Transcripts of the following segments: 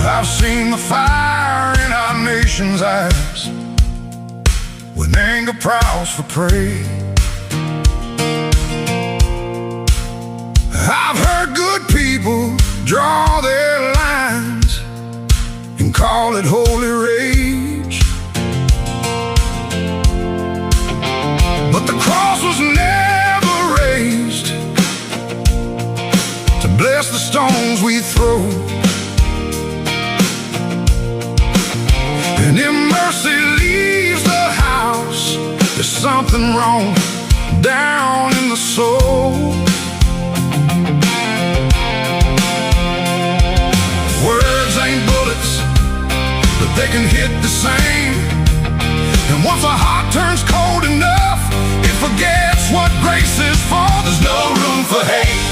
I've seen the fire in our nation's eyes when anger prowls for prey. I've heard good people draw their lines and call it holy rage. But the cross was never raised to bless the stones we throw. And if mercy leaves the house, there's something wrong down in the soul. Words ain't bullets, but they can hit the same. And once a heart turns cold enough, it forgets what grace is for. There's no room for hate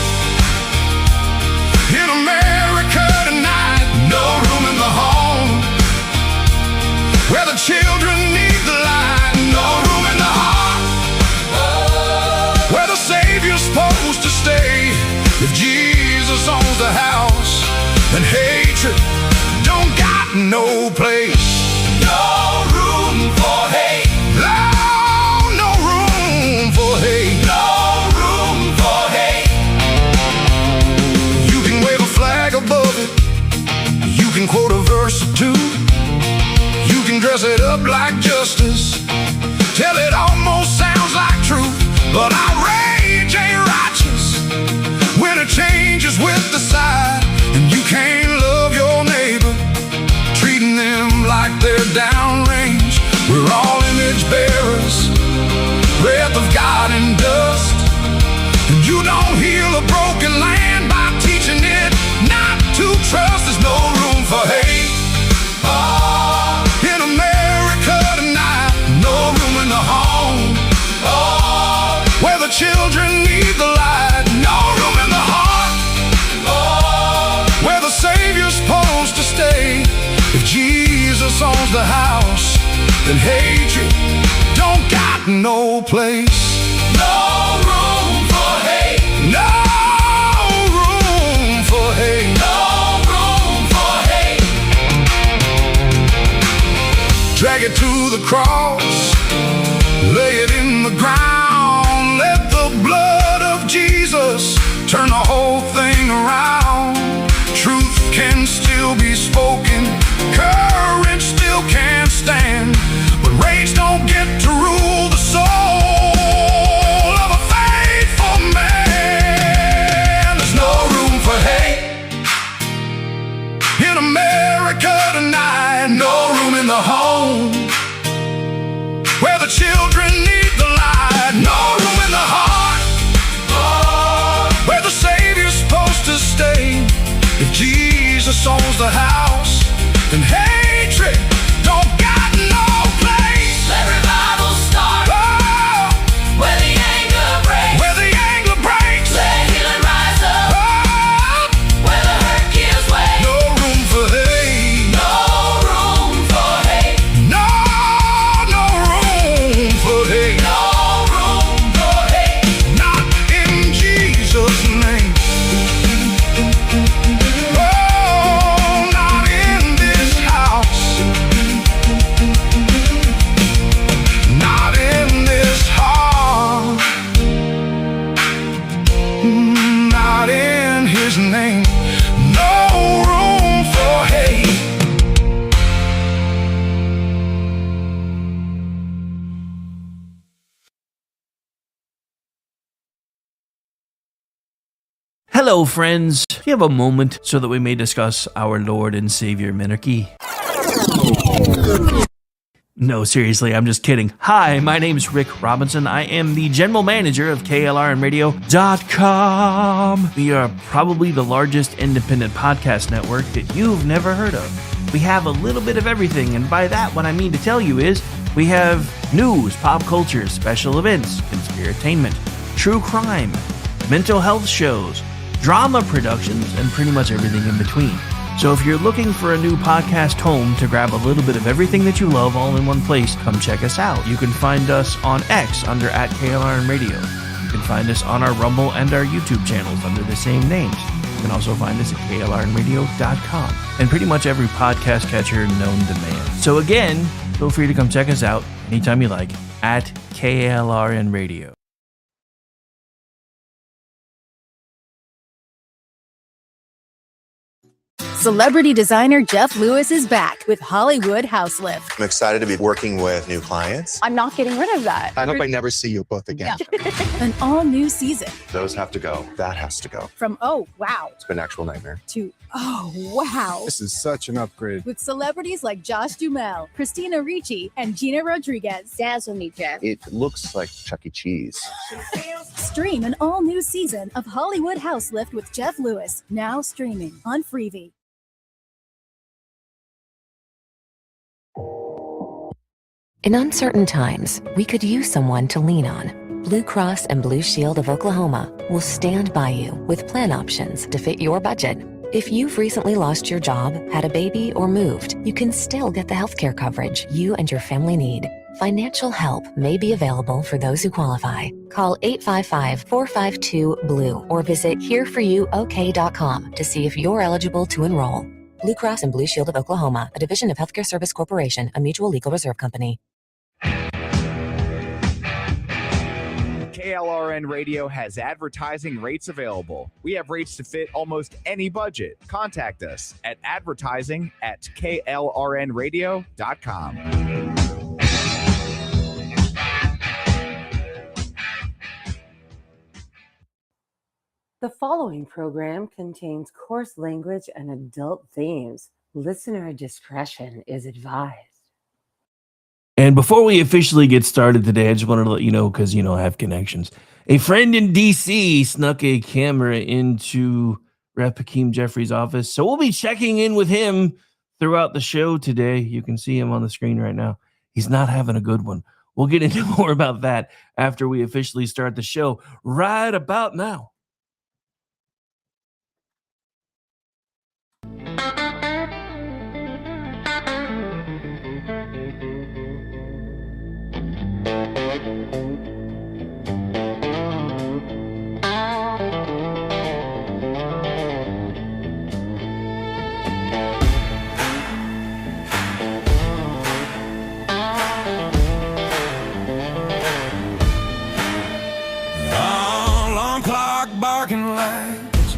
in America tonight. No room in the home where the children need the light. No room in the heart where the Savior's supposed to stay. If Jesus owns the house, then hatred don't got no place. No room for hate. No, no room for hate. No room for hate. You can wave a flag above it, you can quote a verse or two, you can dress it up like justice, till it almost sounds like truth. But outrage ain't righteous when it changes with the side. And you can't love your neighbor, treating them like they're downrange. We're all image bearers, breath of God and dust. And you don't heal a broken land by teaching it not to trust. There's no room for hate in America tonight. No room in the home where the children need the light. No room in the heart where the Savior's supposed to stay. If Jesus owns the house, then hatred don't got no place. No room for hate. No room for hate. No room for hate. Drag it to the cross, lay it in the ground. Let the blood of Jesus turn the whole thing around. Truth can still be spoken, courage still can't stand, but rage don't get to rule the soul of a faithful man. There's no room for hate in America tonight. No room in the home where the children need the light. No room in the heart where the Savior's supposed to stay. If Jesus owns the house, then hatred don't got no place. Let revival start where the anger breaks. Where the anger breaks. Let healing rise up where the hurt gives way. No room for hate. No room for hate. No, no room for hate. No room for hate. Not in Jesus' name. Oh, not in this house. Not in this heart. Not in His name. No room for hate. Hello, friends. Do you have a moment so that we may discuss our Lord and Savior monarchy? No, seriously, I'm just kidding. Hi, my name is Rick Robinson. I am the general manager of KLRNradio.com. We are probably the largest independent podcast network that you've never heard of. We have a little bit of everything, and by that, what I mean to tell you is we have news, pop culture, special events, conspiratainment, true crime, mental health shows, drama productions, and pretty much everything in between. So if you're looking for a new podcast home to grab a little bit of everything that you love all in one place, come check us out. You can find us on X under @KLRNradio. You can find us on our Rumble and our YouTube channels under the same names. You can also find us at KLRNradio.com and pretty much every podcast catcher known to man. So again, feel free to come check us out anytime you like at KLRNradio. Celebrity designer Jeff Lewis is back with Hollywood House Lift. I'm excited to be working with new clients. I'm not getting rid of that. I hope I never see you both again. An all-new season. Those have to go. That has to go. From oh, wow, It's been an actual nightmare. to oh, wow. This is such an upgrade. With celebrities like Josh Duhamel, Christina Ricci, and Gina Rodriguez. Dazzle me, Jeff. It looks like Chuck E. Cheese. Stream an all-new season of Hollywood House Lift with Jeff Lewis, now streaming on Freevee. In uncertain times, we could use someone to lean on. Blue Cross and Blue Shield of Oklahoma will stand by you with plan options to fit your budget. If you've recently lost your job, had a baby, or moved, you can still get the healthcare coverage you and your family need. Financial help may be available for those who qualify. Call 855-452-BLUE or visit hereforyouok.com to see if you're eligible to enroll. Blue Cross and Blue Shield of Oklahoma, a division of Healthcare Service Corporation, a mutual legal reserve company. KLRN Radio has advertising rates available. We have rates to fit almost any budget. Contact us at advertising@klrnradio.com. The following program contains coarse language and adult themes. Listener discretion is advised. And before we officially get started today, I just wanted to let you know, because, I have connections. A friend in D.C. snuck a camera into Rep. Hakeem Jeffries' office. So we'll be checking in with him throughout the show today. You can see him on the screen right now. He's not having a good one. We'll get into more about that after we officially start the show right about now.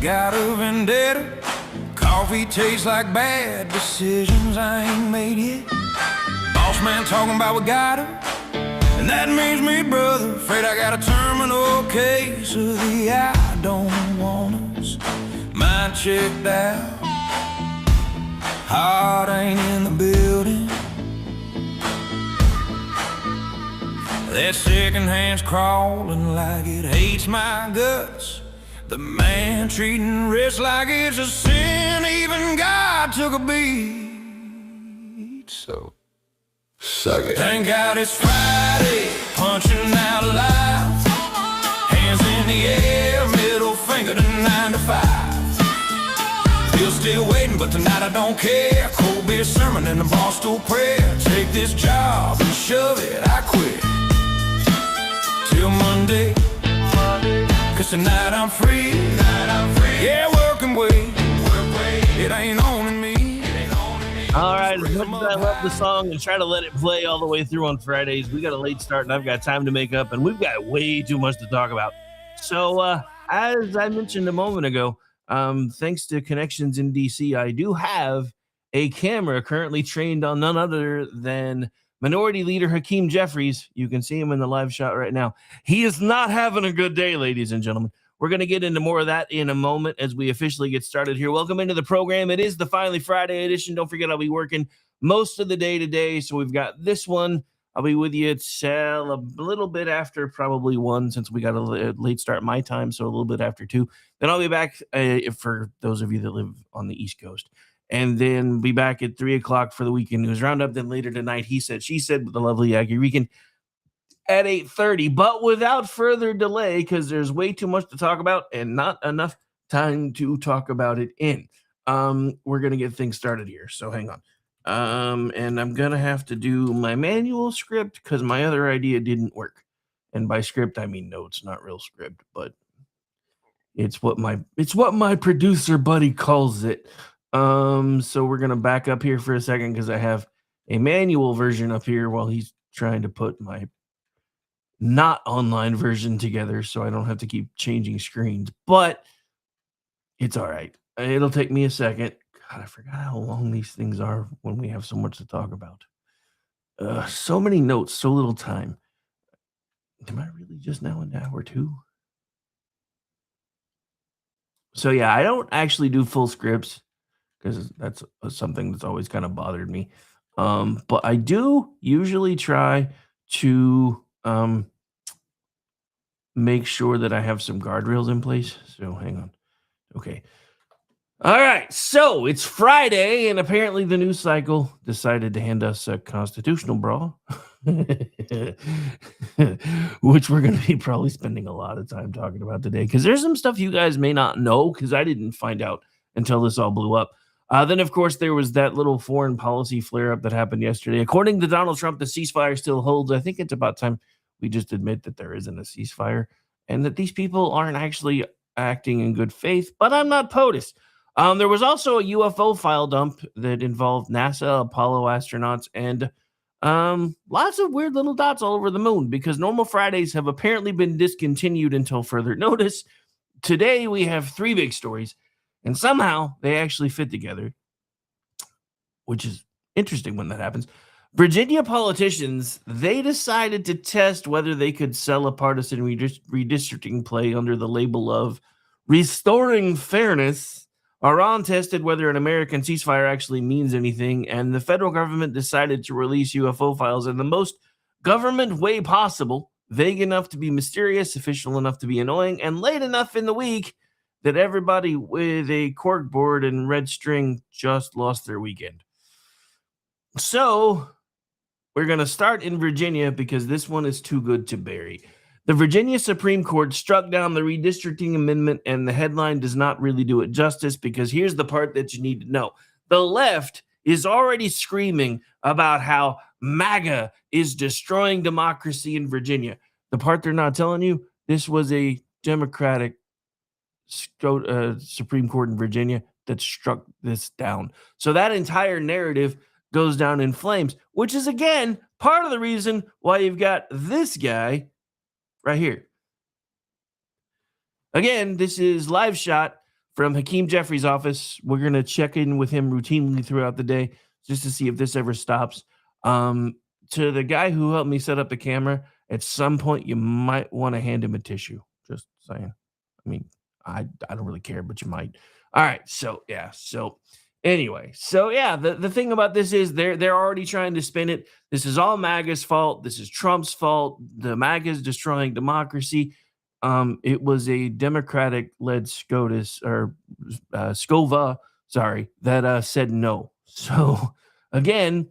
Got a vendetta. Coffee tastes like bad decisions I ain't made yet. Boss man talking about we got her, and that means me, brother. Afraid I got a terminal case of the I don't want us. Mind checked out, heart ain't in the building. That second hand's crawling like it hates my guts. The man treating rich like it's a sin. Even God took a beat. So, suck it. Thank God it's Friday, punching out loud. Hands in the air, middle finger to 9 to 5. Bill still waiting, but tonight I don't care. Cold beer sermon and a bar stool prayer. Take this job and shove it, I quit. Till Monday. Cause tonight I'm free. Yeah, working way. It ain't owning me. All right, as much as I love the song and try to let it play all the way through on Fridays, we got a late start and I've got time to make up, and we've got way too much to talk about. So, as I mentioned a moment ago, thanks to connections in DC, I do have a camera currently trained on none other than Minority Leader Hakeem Jeffries. You can see him in the live shot right now. He is not having a good day, ladies and gentlemen. We're going to get into more of that in a moment as we officially get started here. Welcome into the program. It is the Finally Friday edition. Don't forget, I'll be working most of the day today. So we've got this one. I'll be with you at a little bit after probably 1, since we got a late start my time, so a little bit after 2. Then I'll be back for those of you that live on the East Coast. And then be back at 3 o'clock for the weekend news roundup. Then later tonight, he said, she said, with the lovely Aggie Regan at 8:30. But without further delay, because there's way too much to talk about and not enough time to talk about it in. We're going to get things started here. So hang on. And I'm going to have to do my manual script because my other idea didn't work. And by script, I mean notes, not real script, but it's what my producer buddy calls it. So we're going to back up here for a second because I have a manual version up here while he's trying to put my not online version together so I don't have to keep changing screens, but it's all right. It'll take me a second. God, I forgot how long these things are when we have so much to talk about. So many notes, so little time. Am I really just now an hour 2? So yeah, I don't actually do full scripts because that's something that's always kind of bothered me. But I do usually try to make sure that I have some guardrails in place. So hang on. Okay. All right. So it's Friday, and apparently the news cycle decided to hand us a constitutional brawl, which we're going to be probably spending a lot of time talking about today because there's some stuff you guys may not know because I didn't find out until this all blew up. Then, of course, there was that little foreign policy flare-up that happened yesterday. According to Donald Trump, the ceasefire still holds. I think it's about time we just admit that there isn't a ceasefire and that these people aren't actually acting in good faith, but I'm not POTUS. There was also a UFO file dump that involved NASA, Apollo astronauts, and lots of weird little dots all over the moon because normal Fridays have apparently been discontinued until further notice. Today, we have 3 big stories, and somehow they actually fit together, which is interesting when that happens. Virginia politicians, they decided to test whether they could sell a partisan redistricting play under the label of restoring fairness. Iran tested whether an American ceasefire actually means anything, and the federal government decided to release UFO files in the most government way possible, vague enough to be mysterious, official enough to be annoying, and late enough in the week that everybody with a corkboard and red string just lost their weekend. So we're going to start in Virginia because this one is too good to bury. The Virginia Supreme Court struck down the redistricting amendment, and the headline does not really do it justice because here's the part that you need to know. The left is already screaming about how MAGA is destroying democracy in Virginia. The part they're not telling you, this was a Democratic Supreme Court in Virginia that struck this down. So that entire narrative goes down in flames, which is, again, part of the reason why you've got this guy right here. Again, this is live shot from Hakeem Jeffrey's office. We're going to check in with him routinely throughout the day just to see if this ever stops. To the guy who helped me set up the camera, at some point you might want to hand him a tissue. Just saying. I mean, I don't really care, but you might. All right. So, yeah. So, anyway. So, yeah, the thing about this is they're already trying to spin it. This is all MAGA's fault. This is Trump's fault. The MAGA's destroying democracy. It was a Democratic-led SCOVA, that said no. So, again,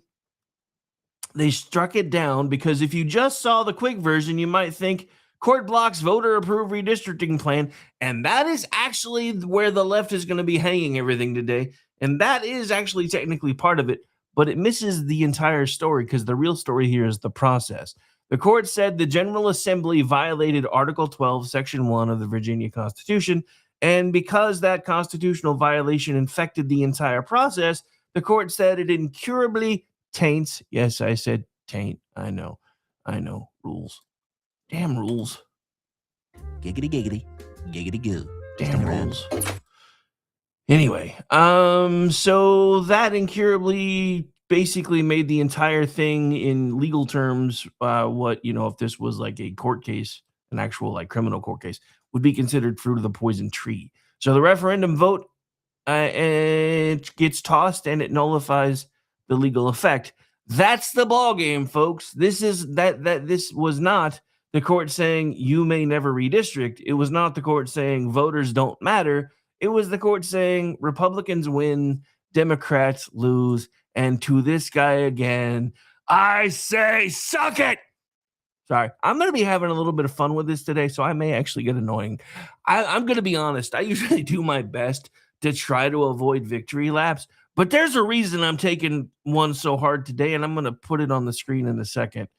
they struck it down because if you just saw the quick version, you might think court blocks voter-approved redistricting plan, and that is actually where the left is going to be hanging everything today, and that is actually technically part of it, but it misses the entire story because the real story here is the process. The court said the General Assembly violated Article 12, Section 1 of the Virginia Constitution, and because that constitutional violation infected the entire process, the court said it incurably taints. Yes, I said taint. I know. Rules. Damn rules. Giggity giggity. Giggity goo. Damn rules. Anyway, so that incurably basically made the entire thing in legal terms if this was like a court case, an actual like criminal court case, would be considered fruit of the poison tree. So the referendum vote it gets tossed and it nullifies the legal effect. That's the ball game, folks. This was not the court saying you may never redistrict. It was not the court saying voters don't matter. It was the court saying Republicans win, Democrats lose. And to this guy again, I say, suck it. Sorry, I'm going to be having a little bit of fun with this today, so I may actually get annoying. I'm going to be honest. I usually do my best to try to avoid victory laps, but there's a reason I'm taking one so hard today, and I'm going to put it on the screen in a second.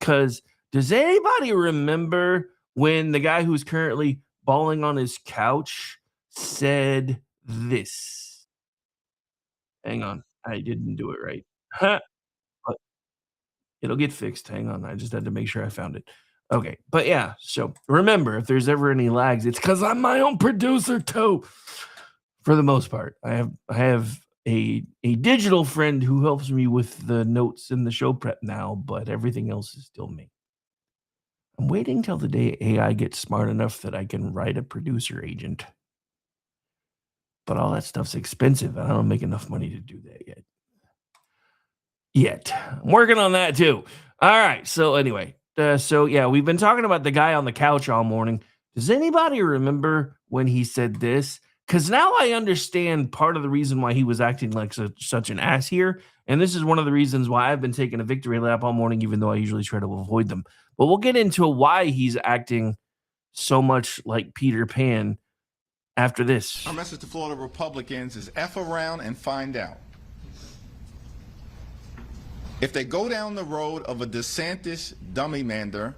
Because does anybody remember when the guy who's currently bawling on his couch said this? Hang on. I didn't do it right. But it'll get fixed. Hang on. I just had to make sure I found it. Okay. But yeah. So remember, if there's ever any lags, it's because I'm my own producer too. For the most part, I have a digital friend who helps me with the notes and the show prep now, but everything else is still me. I'm waiting till the day AI gets smart enough that I can write a producer agent. But all that stuff's expensive, and I don't make enough money to do that yet. I'm working on that too. All right. So anyway, we've been talking about the guy on the couch all morning. Does anybody remember when he said this? Because now I understand part of the reason why he was acting like such an ass here. And this is one of the reasons why I've been taking a victory lap all morning, even though I usually try to avoid them. But we'll get into why he's acting so much like Peter Pan after this. Our message to Florida Republicans is F around and find out. If they go down the road of a DeSantis dummy mander,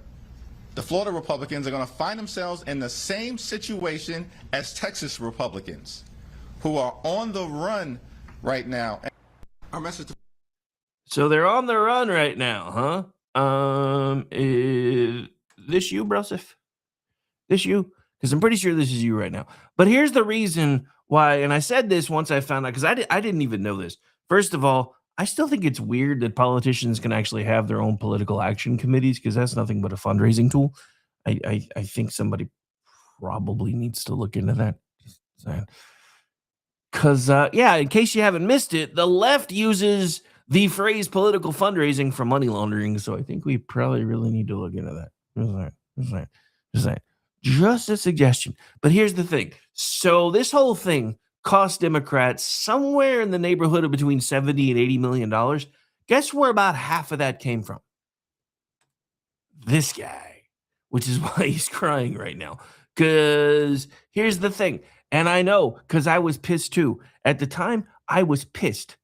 the Florida Republicans are going to find themselves in the same situation as Texas Republicans, who are on the run right now. Our message. So they're on the run right now, huh? Is this you, Broseph? This you? Because I'm pretty sure this is you right now. But here's the reason why, and I said this once I found out, because I didn't even know this. First of all, I still think it's weird that politicians can actually have their own political action committees, because that's nothing but a fundraising tool. I think somebody probably needs to look into that. Because, in case you haven't missed it, the left uses the phrase political fundraising for money laundering. So I think we probably really need to look into that. Just a suggestion. But here's the thing. So this whole thing cost Democrats somewhere in the neighborhood of between $70 and $80 million. Guess where about half of that came from? This guy, which is why he's crying right now. Because here's the thing. And I know, because I was pissed too. At the time, I was pissed.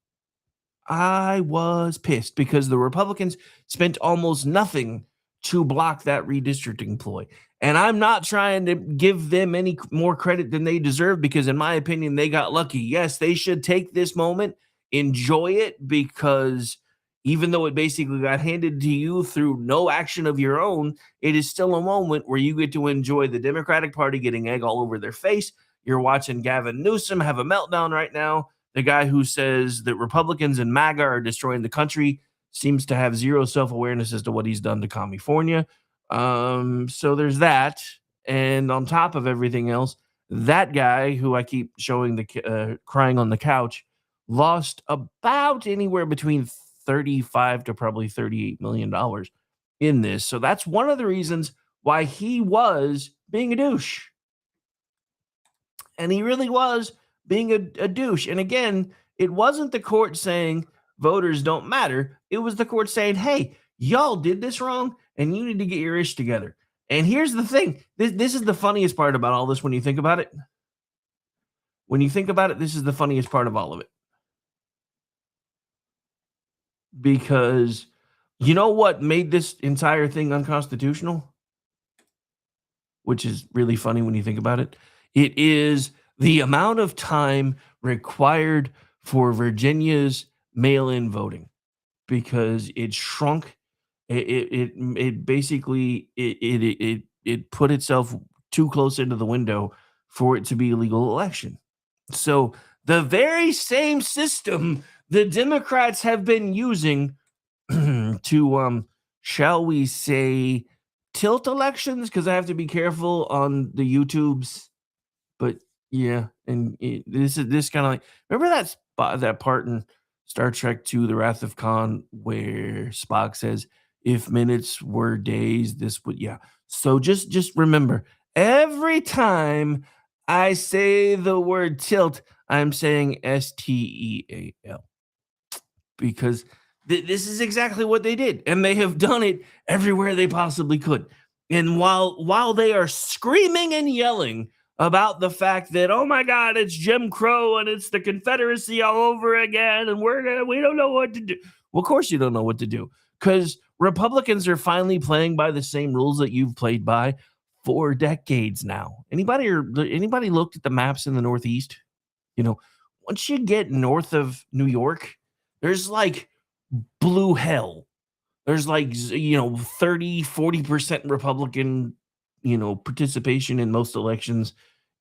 Because the Republicans spent almost nothing to block that redistricting ploy. And I'm not trying to give them any more credit than they deserve, because in my opinion, they got lucky. Yes, they should take this moment, enjoy it, because even though it basically got handed to you through no action of your own, it is still a moment where you get to enjoy the Democratic Party getting egg all over their face. You're watching Gavin Newsom have a meltdown right now. The guy who says that Republicans and MAGA are destroying the country seems to have zero self-awareness as to what he's done to California. So there's that. And on top of everything else, that guy who I keep showing the crying on the couch lost about anywhere between 35 to probably $38 million in this. So that's one of the reasons why he was being a douche. And he really was being a douche. And again, it wasn't the court saying voters don't matter. It was the court saying, hey, y'all did this wrong and you need to get your ish together. And here's the thing. This is the funniest part about all this when you think about it. When you think about it, this is the funniest part of all of it. Because you know what made this entire thing unconstitutional? Which is really funny when you think about it. It is the amount of time required for Virginia's mail-in voting, because it shrunk. It basically put itself too close into the window for it to be a legal election. So the very same system the Democrats have been using to, shall we say, tilt elections, because I have to be careful on the YouTubes. But yeah, and this kind of like, remember that part in Star Trek II, The Wrath of Khan, where Spock says, if minutes were days, this would, yeah. So just remember, every time I say the word tilt, I'm saying STEAL, because this is exactly what they did, and they have done it everywhere they possibly could. And while they are screaming and yelling about the fact that, oh my God, it's Jim Crow and it's the Confederacy all over again, and we don't know what to do. Well, of course you don't know what to do, because Republicans are finally playing by the same rules that you've played by for decades now. Anybody looked at the maps in the Northeast? Once you get north of New York, there's like blue hell. There's like 30-40% Republican participation in most elections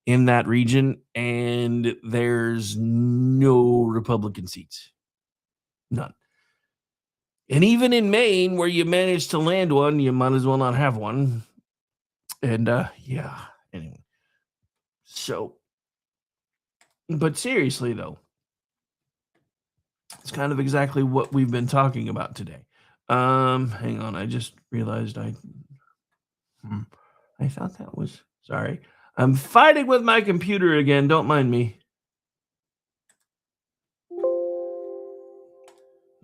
in that region, and there's no Republican seats, none. And even in Maine, where you manage to land one, you might as well not have one. And anyway. So, but seriously though, it's kind of exactly what we've been talking about today. Hang on, I just realized I thought that was, sorry. I'm fighting with my computer again, don't mind me.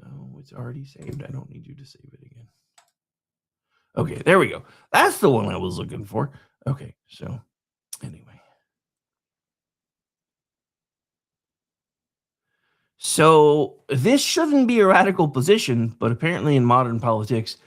No, it's already saved. I don't need you to save it again. Okay, there we go. That's the one I was looking for. Okay, so anyway. So this shouldn't be a radical position, but apparently in modern politics,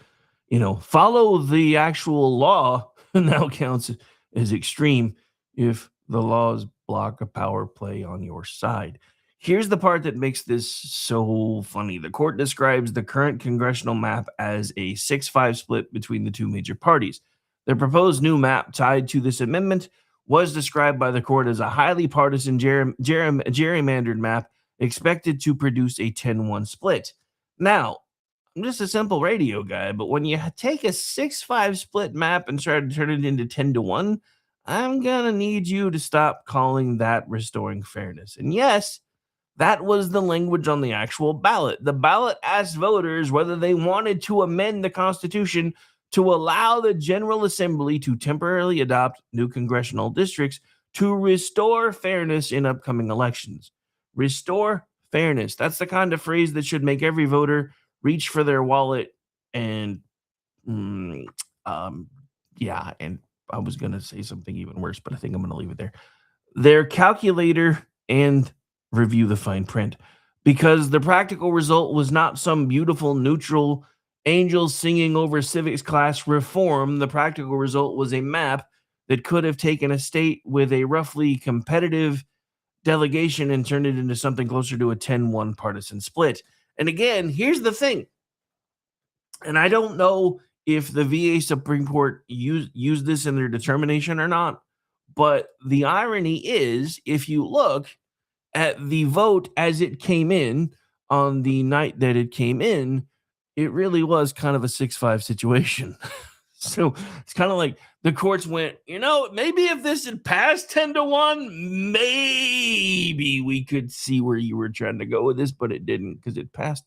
follow the actual law now counts as extreme if the laws block a power play on your side. Here's the part that makes this so funny. The court describes the current congressional map as a 6-5 split between the two major parties. The proposed new map tied to this amendment was described by the court as a highly partisan gerrymandered map expected to produce a 10-1 split. Now, I'm just a simple radio guy, but when you take a 6-5 split map and try to turn it into 10-1, I'm going to need you to stop calling that restoring fairness. And yes, that was the language on the actual ballot. The ballot asked voters whether they wanted to amend the Constitution to allow the General Assembly to temporarily adopt new congressional districts to restore fairness in upcoming elections. Restore fairness. That's the kind of phrase that should make every voter reach for their wallet and and I was going to say something even worse, but I think I'm going to leave it there. Their calculator and review the fine print, because the practical result was not some beautiful neutral angels singing over civics class reform. The practical result was a map that could have taken a state with a roughly competitive delegation and turned it into something closer to a 10-1 partisan split. And again, here's the thing. And I don't know if the VA Supreme Court used this in their determination or not, but the irony is, if you look at the vote as it came in on the night that it came in, it really was kind of a 6-5 situation. So it's kind of like the courts went, maybe if this had passed 10-1, maybe we could see where you were trying to go with this, but it didn't, because it passed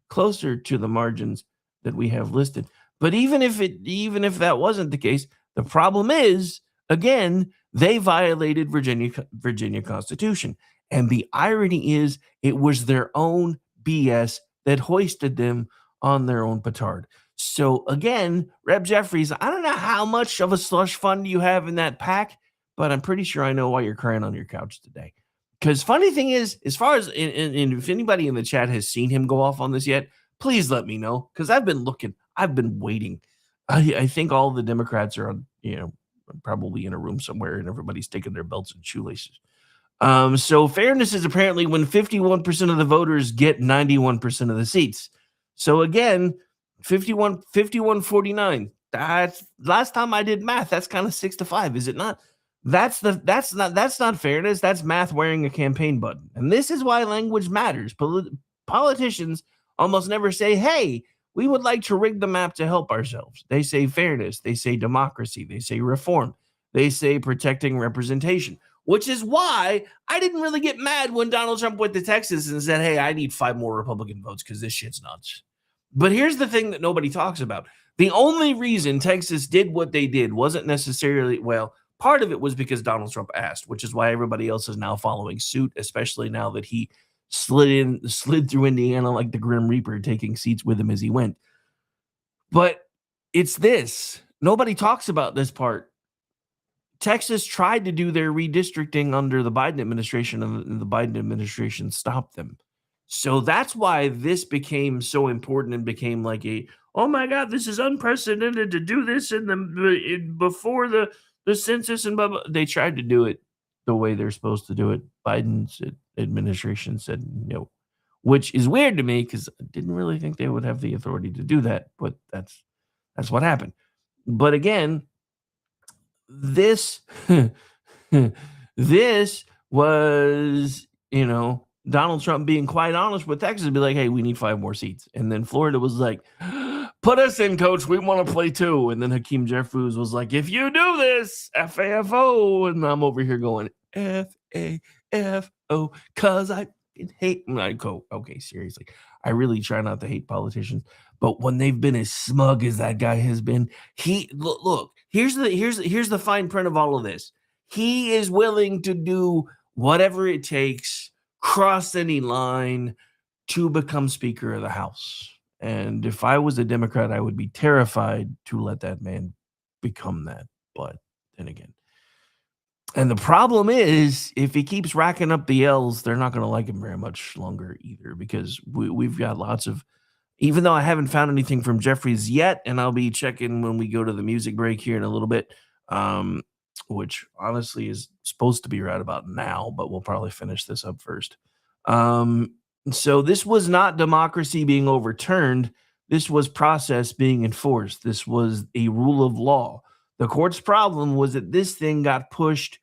closer to the margins that we have listed. But even if that wasn't the case, the problem is, again, they violated Virginia Constitution. And the irony is, it was their own BS that hoisted them on their own petard. So again, Reb Jeffries, I don't know how much of a slush fund you have in that pack, but I'm pretty sure I know why you're crying on your couch today. Because funny thing is, as far as if anybody in the chat has seen him go off on this yet, please let me know, because I've been looking, I've been waiting. I think all the Democrats are on, probably in a room somewhere, and everybody's taking their belts and shoelaces. So fairness is apparently when 51% of the voters get 91% of the seats. So again, 51-49. That's last time I did math. That's kind of 6-5, is it not? That's not fairness. That's math wearing a campaign button. And this is why language matters. Politicians almost never say, hey, we would like to rig the map to help ourselves. They say fairness. They say democracy. They say reform. They say protecting representation. which is why I didn't really get mad when Donald Trump went to Texas and said, hey, I need 5 more Republican votes because this shit's nuts. But here's the thing that nobody talks about. The only reason Texas did what they did wasn't necessarily, well, part of it was because Donald Trump asked, which is why everybody else is now following suit, especially now that he slid through Indiana like the Grim Reaper, taking seats with him as he went. But it's this. Nobody talks about this part. Texas tried to do their redistricting under the Biden administration, and the Biden administration stopped them. So that's why this became so important and became like a, oh my God, this is unprecedented to do this before the census and blah, blah. They tried to do it the way they're supposed to do it. Biden's administration said no, which is weird to me because I didn't really think they would have the authority to do that, but that's what happened. But again, this this was, Donald Trump being quite honest with Texas and be like, hey, we need 5 more seats. And then Florida was like, put us in, coach. We want to play too. And then Hakeem Jeffries was like, if you do this, FAFO. And I'm over here going, FAFO, because I hate. And I go, okay, seriously. I really try not to hate politicians. But when they've been as smug as that guy has been, look, here's the fine print of all of this. He is willing to do whatever it takes, cross any line to become Speaker of the House. And if I was a Democrat, I would be terrified to let that man become that. But then again, and the problem is, if he keeps racking up the L's, they're not going to like him very much longer either, because we've got lots of, even though I haven't found anything from Jeffries yet, and I'll be checking when we go to the music break here in a little bit, which honestly is supposed to be right about now, but we'll probably finish this up first. So this was not democracy being overturned. This was process being enforced. This was a rule of law. The court's problem was that this thing got pushed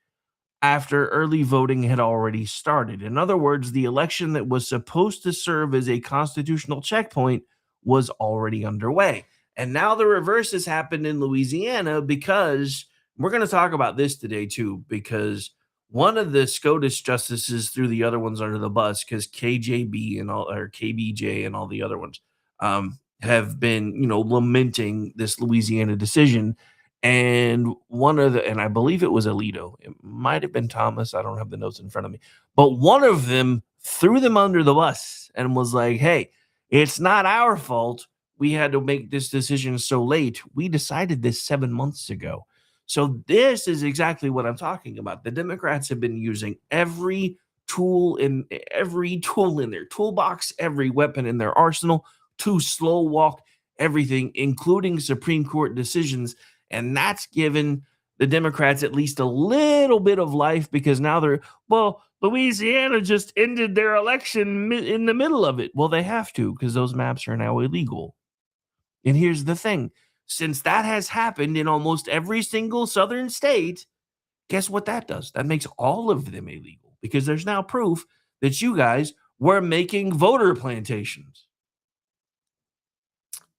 after early voting had already started. In other words, the election that was supposed to serve as a constitutional checkpoint was already underway. And now the reverse has happened in Louisiana, because we're going to talk about this today too, because one of the SCOTUS justices threw the other ones under the bus, because KJB and all, or KBJ and all the other ones have been, lamenting this Louisiana decision. And and I believe it was Alito. It might have been Thomas. I don't have the notes in front of me. But one of them threw them under the bus and was like, hey, it's not our fault. We had to make this decision so late. We decided this 7 months ago. So this is exactly what I'm talking about. The Democrats have been using every tool in their toolbox, every weapon in their arsenal to slow walk everything, including Supreme Court decisions. And that's given the Democrats at least a little bit of life, because now Louisiana just ended their election in the middle of it. Well, they have to, because those maps are now illegal. And here's the thing. Since that has happened in almost every single southern state, guess what that does? That makes all of them illegal, because there's now proof that you guys were making voter plantations.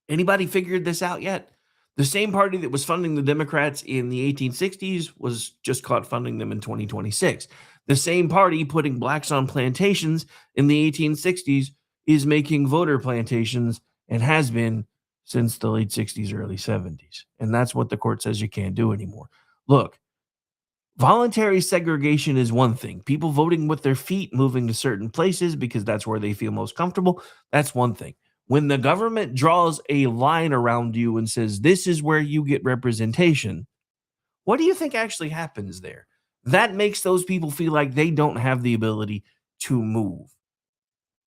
Anybody figured this out yet? The same party that was funding the Democrats in the 1860s was just caught funding them in 2026. The same party putting blacks on plantations in the 1860s is making voter plantations, and has been since the late 60s, early 70s. And that's what the court says you can't do anymore. Look, voluntary segregation is one thing. People voting with their feet, moving to certain places because that's where they feel most comfortable, that's one thing. When the government draws a line around you and says, this is where you get representation, what do you think actually happens there? That makes those people feel like they don't have the ability to move,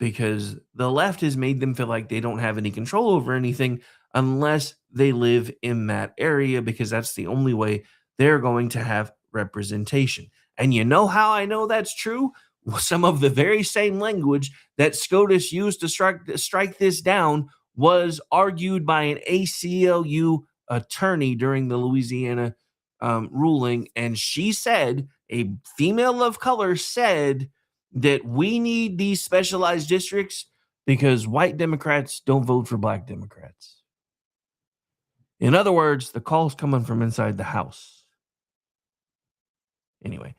because the left has made them feel like they don't have any control over anything unless they live in that area, because that's the only way they're going to have representation. And you know how I know that's true? Some of the very same language that SCOTUS used to strike this down was argued by an ACLU attorney during the Louisiana ruling. And she said, a female of color said, that we need these specialized districts because white Democrats don't vote for black Democrats. In other words, the call's coming from inside the house. Anyway,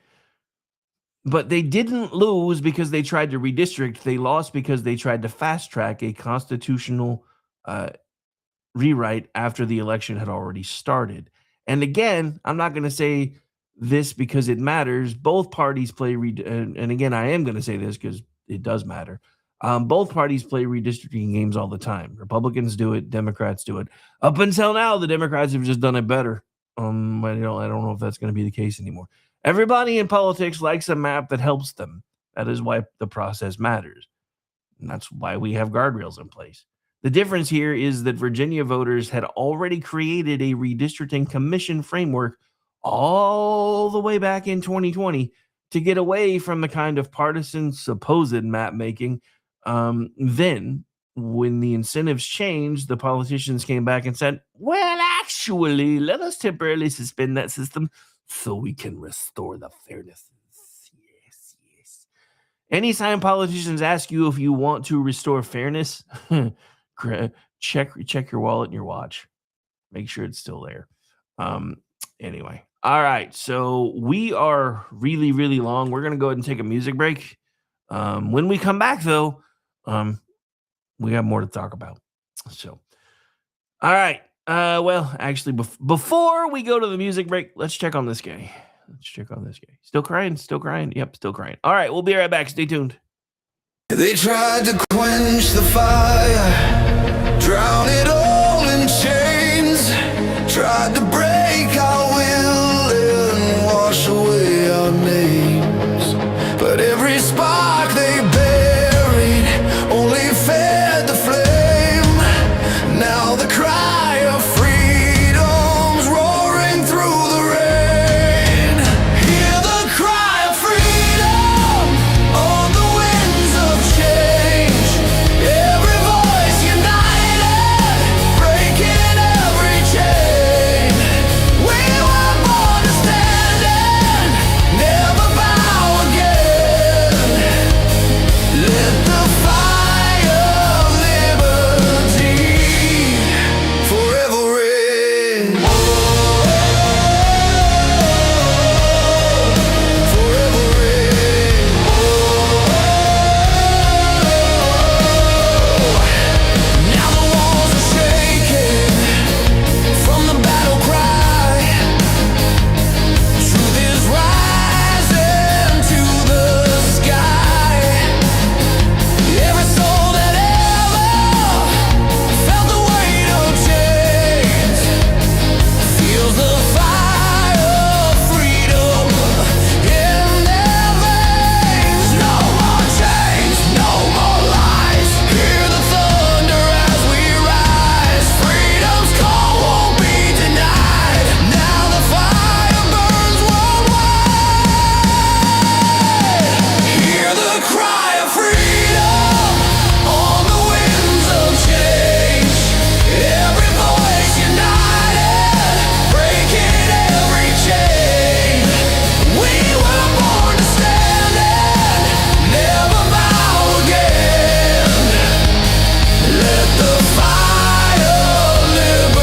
But they didn't lose because they tried to redistrict. They lost because they tried to fast track a constitutional rewrite after the election had already started. And again, I'm not going to say this because it matters. Both parties play, and again, I am going to say this because it does matter. Both parties play redistricting games all the time. Republicans do it, Democrats do it. Up until now, the Democrats have just done it better. I don't know if that's going to be the case anymore. Everybody in politics likes a map that helps them. That is why the process matters. And that's why we have guardrails in place. The difference here is that Virginia voters had already created a redistricting commission framework all the way back in 2020 to get away from the kind of partisan supposed map making. Then, when the incentives changed, the politicians came back and said, well, actually, let us temporarily suspend that system so we can restore the fairness. Yes. Anytime politicians ask you if you want to restore fairness, check your wallet and your watch. Make sure it's still there. Anyway. All right. So we are really, really long. We're going to go ahead and take a music break. When we come back, though, we have more to talk about. So, all right. Well, actually, before we go to the music break, let's check on this guy. Still crying? Yep, still crying. All right. We'll be right back. Stay tuned. They tried to quench the fire, drown it all in chains, tried to break our will and wash away our names. But every spark they buried only fed the flame. Now the cry of freedom's roaring through the rain. Hear the cry of freedom on the winds of change. Every voice united, breaking every chain. We were born to stand and never bow again. Let the fire of liberty forever reign. Forever reign. Now the walls are shaking from the battle cry. Truth is rising to the sky. Every soul that ever felt the weight of chains feels the fire of freedom in their veins. No more chains, no more lies. Hear the thunder as we rise. Freedom's call won't be denied. Now the fire burns worldwide. Hear the cry of freedom on the winds of change. Every voice united, breaking every chain. We were born to stand and never bow again. Let the fire of liberty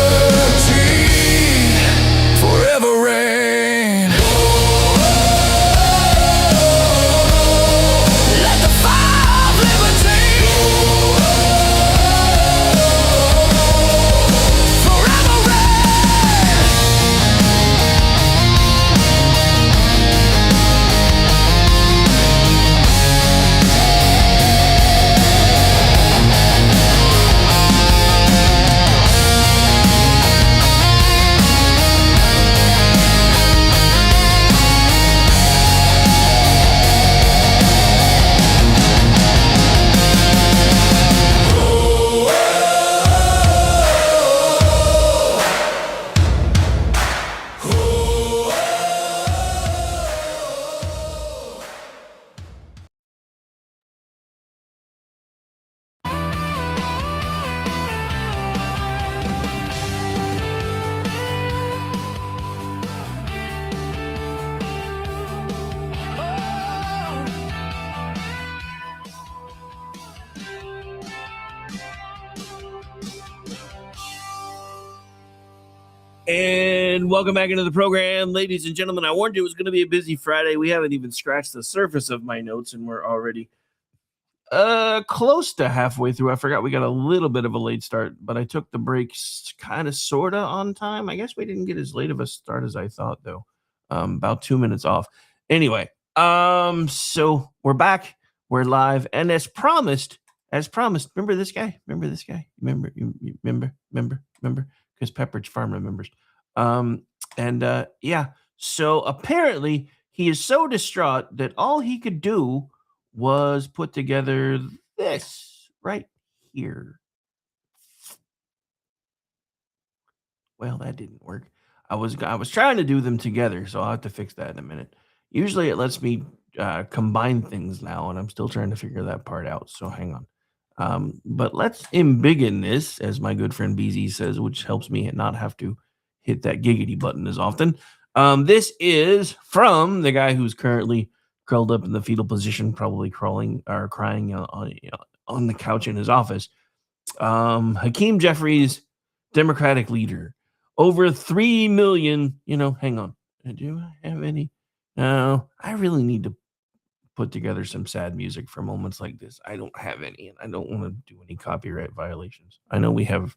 forever reign. Let the fire of liberty forever reign. And And welcome back into the program, ladies and gentlemen. I warned you it was going to be a busy Friday. We haven't even scratched the surface of my notes, and we're already close to halfway through. I forgot we got a little bit of a late start, but I took the breaks kind of sorta on time. I guess we didn't get as late of a start as I thought, though. About 2 minutes off. Anyway, so we're back. We're live, and as promised, remember this guy? Remember this guy? Remember? Because Pepperidge Farm remembers. Yeah. So apparently he is so distraught that all he could do was put together this right here. Well, that didn't work. I was trying to do them together, so I'll have to fix that in a minute. Usually it lets me combine things now, and I'm still trying to figure that part out. So hang on. But let's embiggen this, as my good friend BZ says, which helps me not have to hit that giggity button as often. This is from the guy who's currently curled up in the fetal position, probably crying on the couch in his office. Hakeem Jeffries, Democratic leader. Over 3 million, hang on. Do I have any? No, I really need to put together some sad music for moments like this. I don't have any, and I don't want to do any copyright violations. I know we have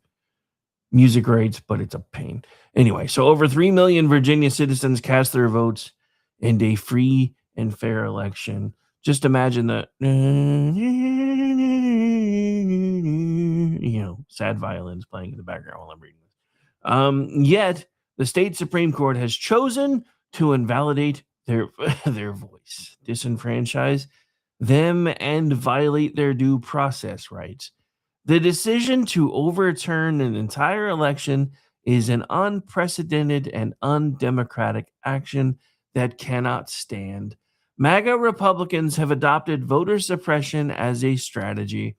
music rights, but it's a pain. Anyway, so over 3 million Virginia citizens cast their votes in a free and fair election. Just imagine the, sad violins playing in the background while I'm reading this. Yet, the state Supreme Court has chosen to invalidate their voice, disenfranchise them, and violate their due process rights. The decision to overturn an entire election is an unprecedented and undemocratic action that cannot stand. MAGA Republicans have adopted voter suppression as a strategy,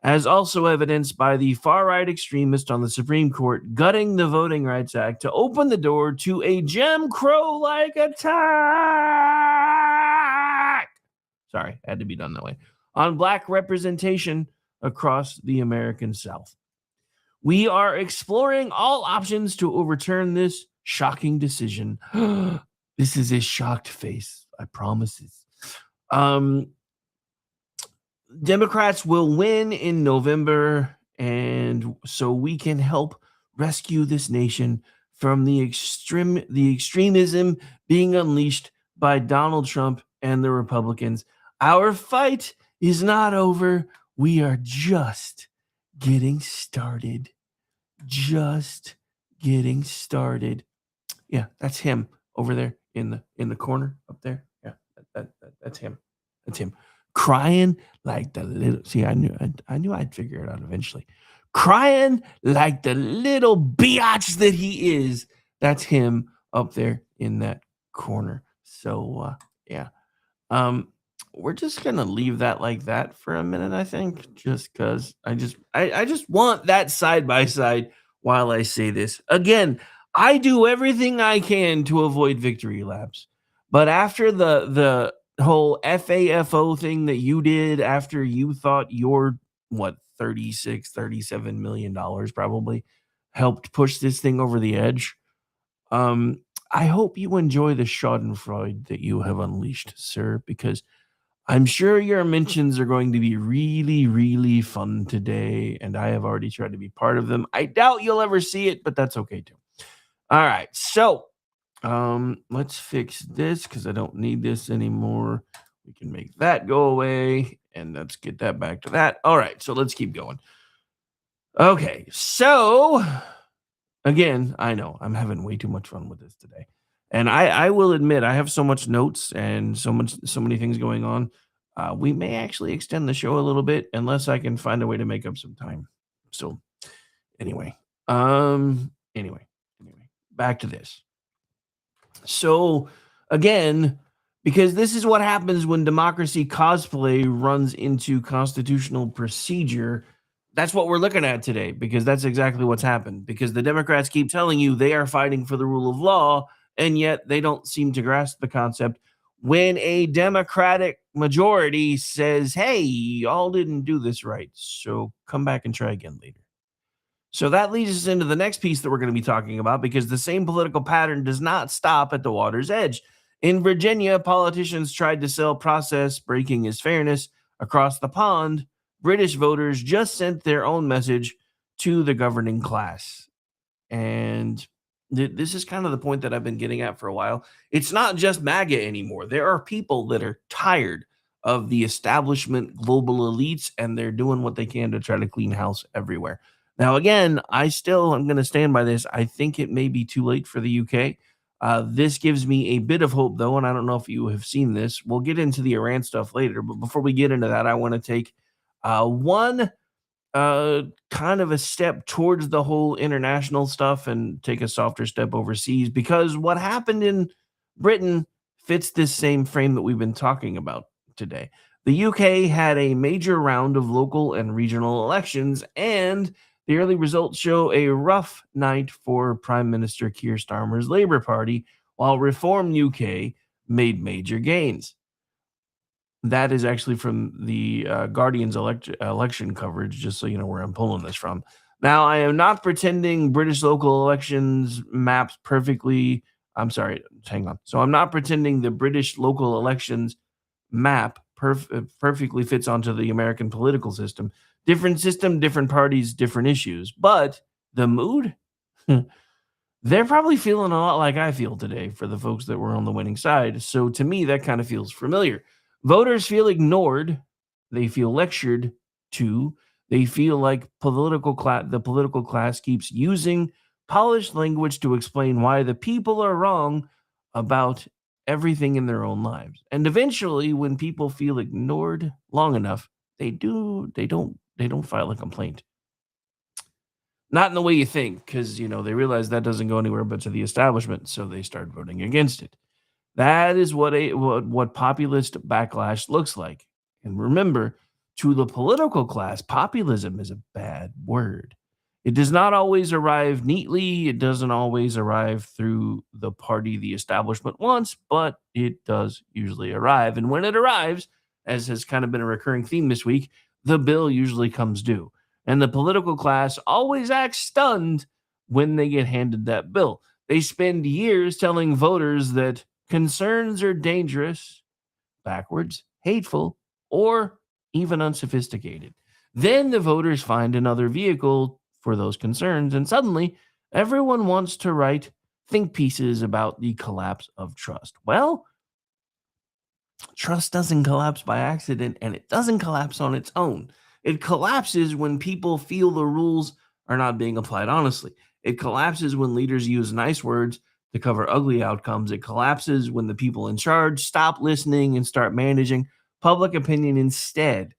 as also evidenced by the far-right extremist on the Supreme Court gutting the Voting Rights Act to open the door to a Jim Crow-like attack. Sorry, had to be done that way. On black representation across the American South. We are exploring all options to overturn this shocking decision. This is a shocked face, I promise. Democrats will win in November, and so we can help rescue this nation from the extremism being unleashed by Donald Trump and the Republicans. Our fight is not over. We are just getting started. Just getting started. Yeah, that's him over there in the corner up there. Yeah, that's him. That's him. Crying like the little. See, I knew I'd figure it out eventually. Crying like the little biatch that he is. That's him up there in that corner. So yeah. We're just gonna leave that like that for a minute, I think, just because I just want that side by side while I say this. Again, I do everything I can to avoid victory laps, but after the whole FAFO thing that you did after you thought your 37 million dollars probably helped push this thing over the edge, I hope you enjoy the schadenfreude that you have unleashed, sir, because I'm sure your mentions are going to be really, really fun today, and I have already tried to be part of them. I doubt you'll ever see it, but that's okay too. All right, so let's fix this because I don't need this anymore. We can make that go away, and let's get that back to that. All right, so let's keep going. Okay, so again, I know I'm having way too much fun with this today. And I will admit, I have so much notes and so many things going on. We may actually extend the show a little bit unless I can find a way to make up some time. So anyway, back to this. So again, because this is what happens when democracy cosplay runs into constitutional procedure. That's what we're looking at today, because that's exactly what's happened. Because the Democrats keep telling you they are fighting for the rule of law, and yet they don't seem to grasp the concept when a Democratic majority says, hey, y'all didn't do this right, so come back and try again later. So that leads us into the next piece that we're going to be talking about, because the same political pattern does not stop at the water's edge. In Virginia, politicians tried to sell process breaking as fairness. Across the pond, British voters just sent their own message to the governing class. And this is kind of the point that I've been getting at for a while. It's not just MAGA anymore. There are people that are tired of the establishment global elites, and they're doing what they can to try to clean house everywhere. Now, again, I'm going to stand by this. I think it may be too late for the UK. This gives me a bit of hope, though, and I don't know if you have seen this. We'll get into the Iran stuff later, but before we get into that, I want to take one kind of a step towards the whole international stuff and take a softer step overseas, because what happened in Britain fits this same frame that we've been talking about today. The UK had a major round of local and regional elections, and the early results show a rough night for Prime Minister Keir Starmer's Labour Party, while Reform UK made major gains. That is actually from the Guardian's election coverage, just so you know where I'm pulling this from. Now, I am not pretending British local elections maps perfectly. I'm sorry, hang on. So I'm not pretending the British local elections map perfectly fits onto the American political system. Different system, different parties, different issues. But the mood, they're probably feeling a lot like I feel today for the folks that were on the winning side. So to me, that kind of feels familiar. Voters feel ignored. They feel lectured to. They feel like the political class keeps using polished language to explain why the people are wrong about everything in their own lives. And eventually, when people feel ignored long enough, they don't file a complaint. Not in the way you think, because they realize that doesn't go anywhere but to the establishment, so they start voting against it. That is what populist backlash looks like. And remember, to the political class, populism is a bad word. It does not always arrive neatly. It doesn't always arrive through the party the establishment wants, but it does usually arrive. And when it arrives, as has kind of been a recurring theme this week, the bill usually comes due. And the political class always acts stunned when they get handed that bill. They spend years telling voters that concerns are dangerous, backwards, hateful, or even unsophisticated. Then the voters find another vehicle for those concerns, and suddenly everyone wants to write think pieces about the collapse of trust. Well, trust doesn't collapse by accident, and it doesn't collapse on its own. It collapses when people feel the rules are not being applied honestly. It collapses when leaders use nice words to cover ugly outcomes. It collapses when the people in charge stop listening and start managing public opinion instead.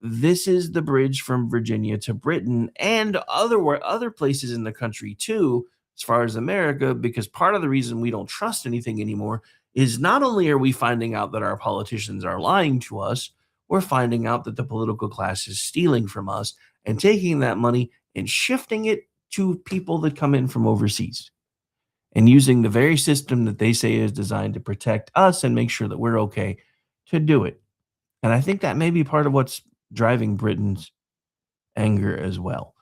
This is the bridge from Virginia to Britain and other places in the country too, as far as America, because part of the reason we don't trust anything anymore is not only are we finding out that our politicians are lying to us, we're finding out that the political class is stealing from us and taking that money and shifting it to people that come in from overseas and using the very system that they say is designed to protect us and make sure that we're okay to do it. And I think that may be part of what's driving Britain's anger as well.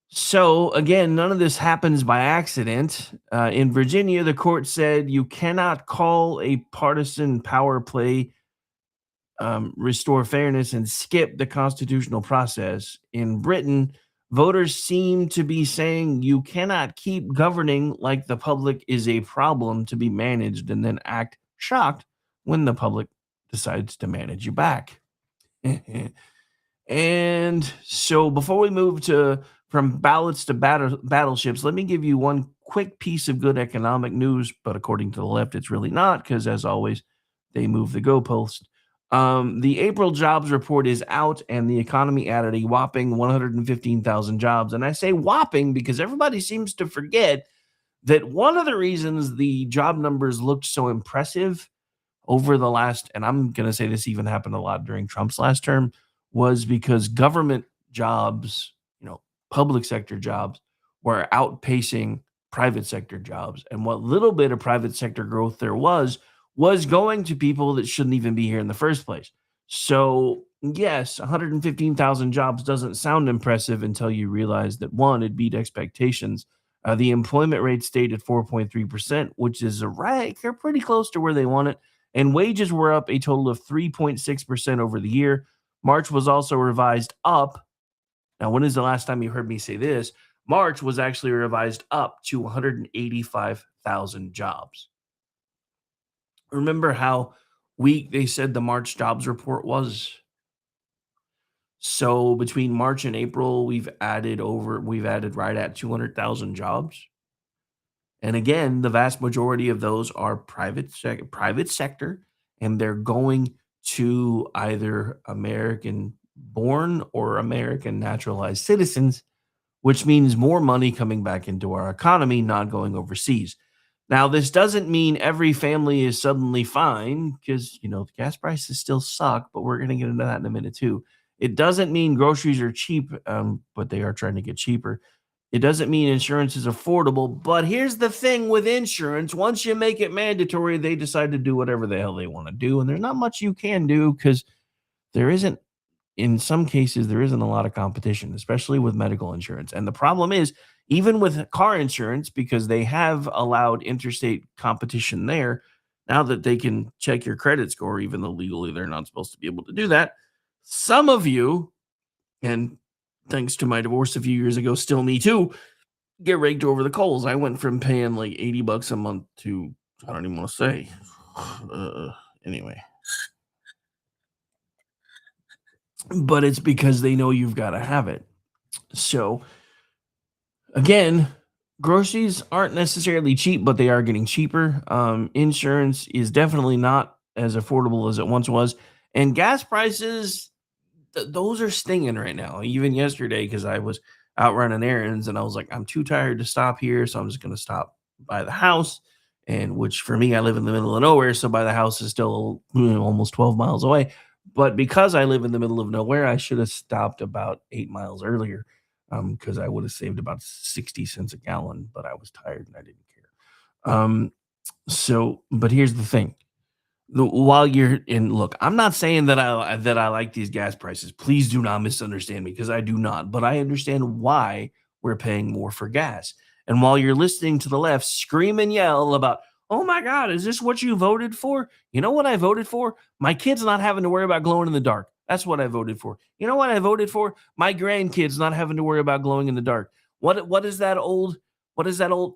So again, none of this happens by accident. In Virginia, the court said you cannot call a partisan power play restore fairness and skip the constitutional process. In Britain, voters seem to be saying you cannot keep governing like the public is a problem to be managed and then act shocked when the public decides to manage you back. And so before we move from ballots to battleships, let me give you one quick piece of good economic news, but according to the left, it's really not, because as always, they move the goalpost. The April jobs report is out, and the economy added a whopping 115,000 jobs. And I say whopping because everybody seems to forget that one of the reasons the job numbers looked so impressive over the last, and I'm going to say this even happened a lot during Trump's last term, was because government jobs, public sector jobs, were outpacing private sector jobs. And what little bit of private sector growth there was going to people that shouldn't even be here in the first place. So Yes, 115,000 jobs doesn't sound impressive until you realize that one, it beat expectations. The employment rate stayed at 4.3%, which is they're pretty close to where they want it. And wages were up a total of 3.6% over the year. March was also revised up. Now, when is the last time you heard me say this? March was actually revised up to 185,000 jobs. Remember how weak they said the March jobs report was? So between March and April, we've added right at 200,000 jobs. And again, the vast majority of those are private sector, and they're going to either American born or American naturalized citizens, which means more money coming back into our economy, not going overseas. Now, this doesn't mean every family is suddenly fine because, the gas prices still suck, but we're going to get into that in a minute too. It doesn't mean groceries are cheap, but they are trying to get cheaper. It doesn't mean insurance is affordable, but here's the thing with insurance. Once you make it mandatory, they decide to do whatever the hell they want to do, and there's not much you can do because there isn't in some cases, there isn't a lot of competition, especially with medical insurance. And the problem is, even with car insurance, because they have allowed interstate competition there, now that they can check your credit score, even though legally they're not supposed to be able to do that, some of you, and thanks to my divorce a few years ago, still me too, get raked over the coals. I went from paying like $80 a month to, I don't even want to say. Anyway. But it's because they know you've got to have it. So, again, groceries aren't necessarily cheap, but they are getting cheaper. Insurance is definitely not as affordable as it once was. And gas prices, those are stinging right now. Even yesterday, because I was out running errands and I was like, I'm too tired to stop here. So I'm just going to stop by the house. And which for me, I live in the middle of nowhere. So by the house is still almost 12 miles away. But because I live in the middle of nowhere, I should have stopped about 8 miles earlier because I would have saved about 60 cents a gallon, but I was tired and I didn't care. But here's the thing. While you're in, look, I'm not saying that I like these gas prices. Please do not misunderstand me because I do not. But I understand why we're paying more for gas. And while you're listening to the left scream and yell about, oh my God, is this what you voted for? You know what I voted for? My kids not having to worry about glowing in the dark. That's what I voted for. You know what I voted for? My grandkids not having to worry about glowing in the dark. What is that old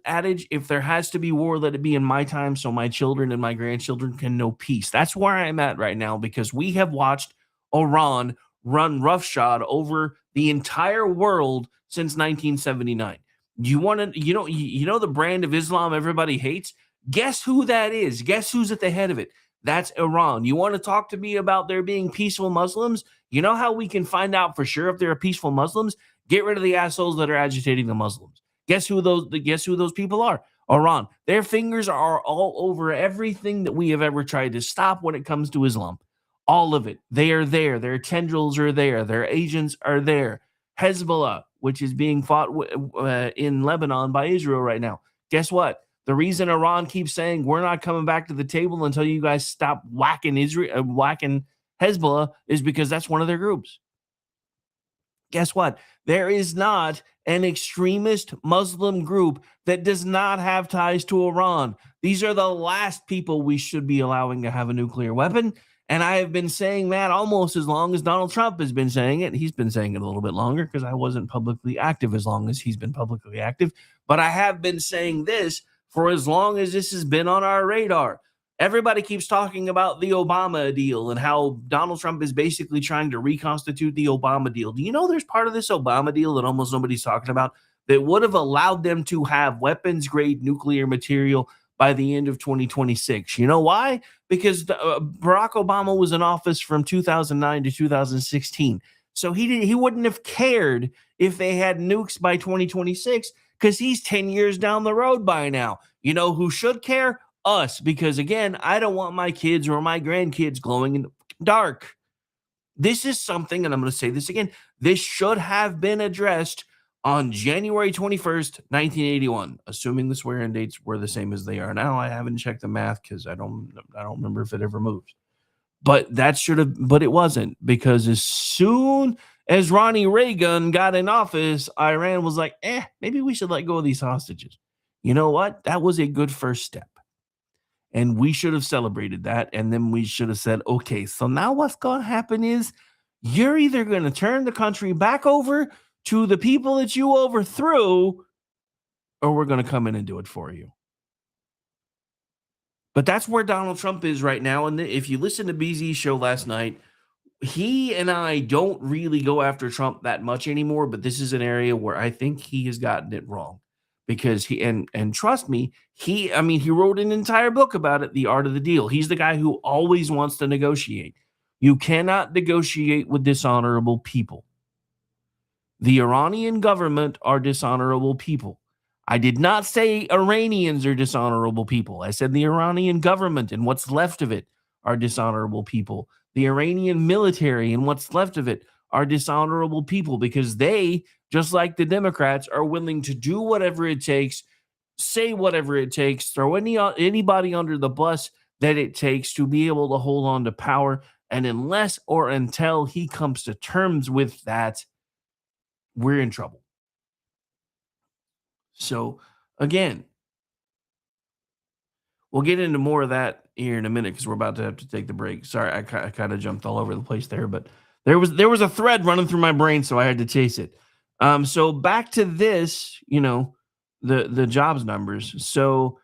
adage? If there has to be war, let it be in my time so my children and my grandchildren can know peace. That's where I'm at right now because we have watched Iran run roughshod over the entire world since 1979. You want to, you know the brand of Islam everybody hates? Guess who that is? Guess who's at the head of it? That's Iran. You want to talk to me about there being peaceful Muslims? You know how we can find out for sure if there are peaceful Muslims? Get rid of the assholes that are agitating the Muslims. Guess who those people are? Iran. Their fingers are all over everything that we have ever tried to stop when it comes to Islam. All of it. They are there. Their tendrils are there. Their agents are there. Hezbollah, which is being fought in Lebanon by Israel right now. Guess what? The reason Iran keeps saying we're not coming back to the table until you guys stop whacking Hezbollah is because that's one of their groups. Guess what? There is not an extremist Muslim group that does not have ties to Iran. These are the last people we should be allowing to have a nuclear weapon. And I have been saying that almost as long as Donald Trump has been saying it. He's been saying it a little bit longer because I wasn't publicly active as long as he's been publicly active. But I have been saying this for as long as this has been on our radar. Everybody keeps talking about the Obama deal and how Donald Trump is basically trying to reconstitute the Obama deal. Do you know there's part of this Obama deal that almost nobody's talking about that would have allowed them to have weapons-grade nuclear material by the end of 2026? You know why? Because Barack Obama was in office from 2009 to 2016. So he wouldn't have cared if they had nukes by 2026 because he's 10 years down the road by now. You know who should care? Us, because again, I don't want my kids or my grandkids glowing in the dark. This is something, and I'm going to say this again, this should have been addressed on January 21st, 1981, assuming the swear-in dates were the same as they are now. I haven't checked the math because I don't remember if it ever moves. But it wasn't, because as soon as Ronnie Reagan got in office, Iran was like, maybe we should let go of these hostages. You know what? That was a good first step. And we should have celebrated that. And then we should have said, okay, so now what's going to happen is you're either going to turn the country back over to the people that you overthrew, or we're going to come in and do it for you. But that's where Donald Trump is right now. And if you listen to BZ's show last night, he and I don't really go after Trump that much anymore, but this is an area where I think he has gotten it wrong. Because and trust me, he wrote an entire book about it, The Art of the Deal. He's the guy who always wants to negotiate. You cannot negotiate with dishonorable people. The Iranian government are dishonorable people. I did not say Iranians are dishonorable people. I said the Iranian government and what's left of it are dishonorable people. The Iranian military and what's left of it are dishonorable people, because they, just like the Democrats, are willing to do whatever it takes, say whatever it takes, throw anybody under the bus that it takes to be able to hold on to power. And unless or until he comes to terms with that, we're in trouble. So, again, we'll get into more of that here in a minute, because we're about to have to take the break. Sorry, I kind of jumped all over the place there, but there was a thread running through my brain, so I had to chase it. So back to this, the jobs numbers. So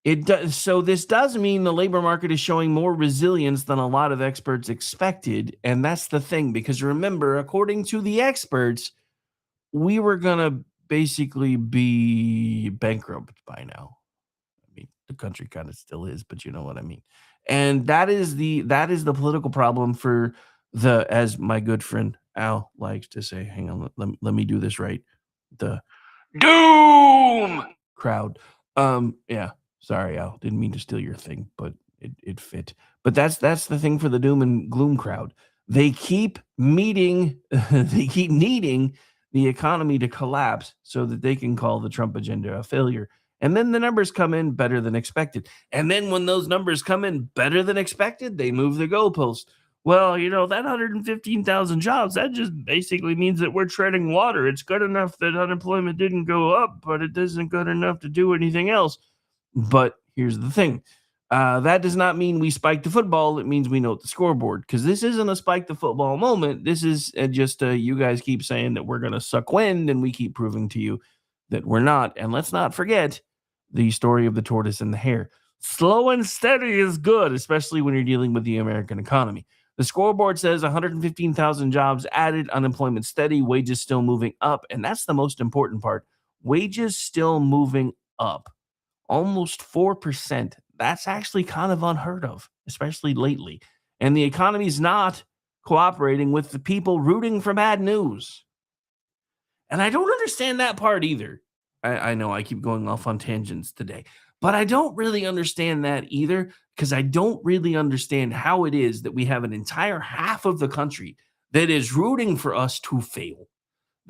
this does mean the labor market is showing more resilience than a lot of experts expected, and that's the thing, because remember, according to the experts, we were gonna basically be bankrupt by now. I mean, the country kind of still is, but you know what I mean. And that is the political problem for as my good friend Al likes to say, hang on, let me do this right. The doom crowd. Yeah, sorry, Al, didn't mean to steal your thing, but it fit. But that's the thing for the doom and gloom crowd. They keep needing the economy to collapse so that they can call the Trump agenda a failure. And then the numbers come in better than expected. And then when those numbers come in better than expected, they move the goalpost. Well, that 115,000 jobs, that just basically means that we're treading water. It's good enough that unemployment didn't go up, but it isn't good enough to do anything else. But here's the thing. That does not mean we spike the football. It means we note the scoreboard, because this isn't a spike the football moment. This is just you guys keep saying that we're going to suck wind, and we keep proving to you that we're not. And let's not forget the story of the tortoise and the hare. Slow and steady is good, especially when you're dealing with the American economy. The scoreboard says 115,000 jobs added, unemployment steady, wages still moving up. And that's the most important part. Wages still moving up. Almost 4%. That's actually kind of unheard of, especially lately. And the economy's not cooperating with the people rooting for bad news. And I don't understand that part either. I know I keep going off on tangents today, but I don't really understand that either, because I don't really understand how it is that we have an entire half of the country that is rooting for us to fail.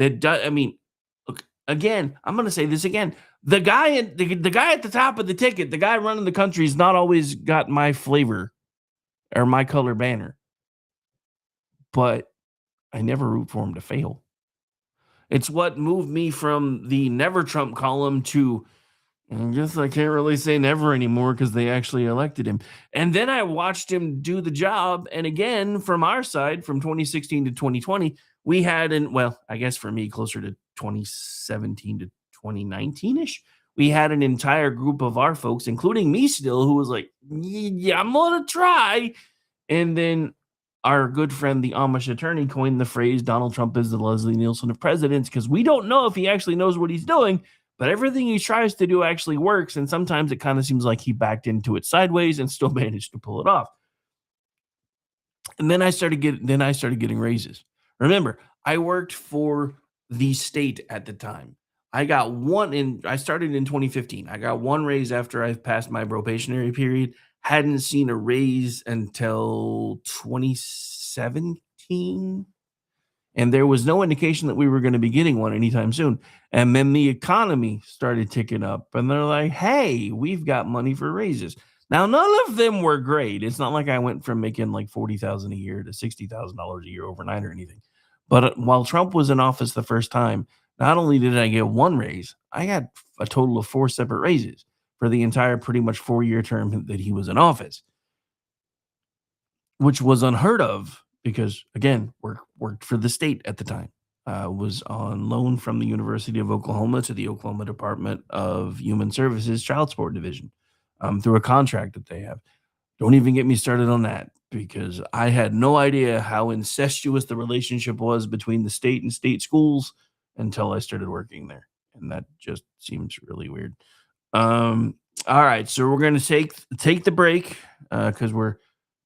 Look, again, I'm going to say this again. The guy at the top of the ticket, the guy running the country, has not always got my flavor or my color banner. But I never root for him to fail. It's what moved me from the Never Trump column to, I guess I can't really say never anymore, because they actually elected him. And then I watched him do the job. And again, from our side, from 2016 to 2020, we had, I guess for me, closer to 2017 to 2019-ish, we had an entire group of our folks, including me still, who was like, yeah, I'm going to try. And then our good friend, the Amish attorney, coined the phrase, Donald Trump is the Leslie Nielsen of presidents, because we don't know if he actually knows what he's doing, but everything he tries to do actually works. And sometimes it kind of seems like he backed into it sideways and still managed to pull it off. And then I started getting raises. Remember, I worked for the state at the time. I started in 2015. I got one raise after I passed my probationary period. Hadn't seen a raise until 2017. And there was no indication that we were going to be getting one anytime soon. And then the economy started ticking up, and they're like, hey, we've got money for raises. Now, none of them were great. It's not like I went from making like $40,000 a year to $60,000 a year overnight or anything. But while Trump was in office the first time, not only did I get one raise, I got a total of 4 separate raises for the entire pretty much 4-year term that he was in office, which was unheard of because, again, worked for the state at the time. Was on loan from the University of Oklahoma to the Oklahoma Department of Human Services Child Support Division through a contract that they have. Don't even get me started on that because I had no idea how incestuous the relationship was between the state and state schools until I started working there. And that just seems really weird. All right, so we're going to take the break because we're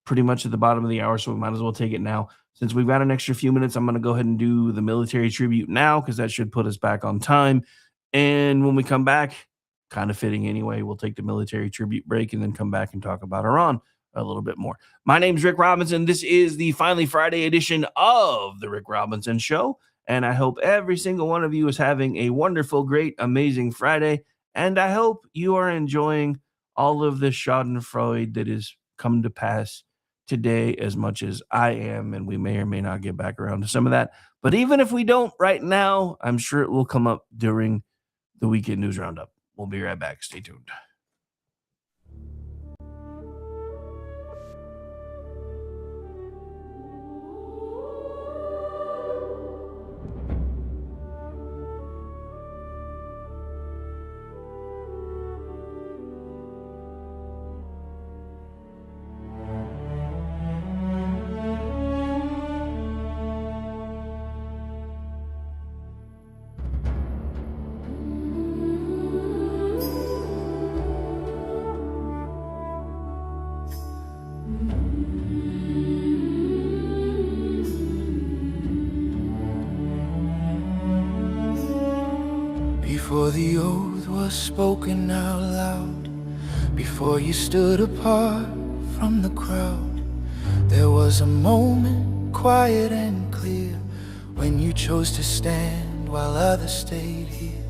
pretty much at the bottom of the hour, so we might as well take it now. Since we've got an extra few minutes, I'm going to go ahead and do the military tribute now because that should put us back on time. And when we come back, kind of fitting anyway, we'll take the military tribute break and then come back and talk about Iran a little bit more. My name's Rick Robinson. This is the Finally Friday edition of The Rick Robinson Show. And I hope every single one of you is having a wonderful, great, amazing Friday. And I hope you are enjoying all of the schadenfreude that has come to pass today as much as I am, and we may or may not get back around to some of that. But even if we don't right now, I'm sure it will come up during the weekend news roundup. We'll be right back. Stay tuned. Before the oath was spoken out loud, before you stood apart from the crowd, there was a moment, quiet and clear, when you chose to stand while others stayed here.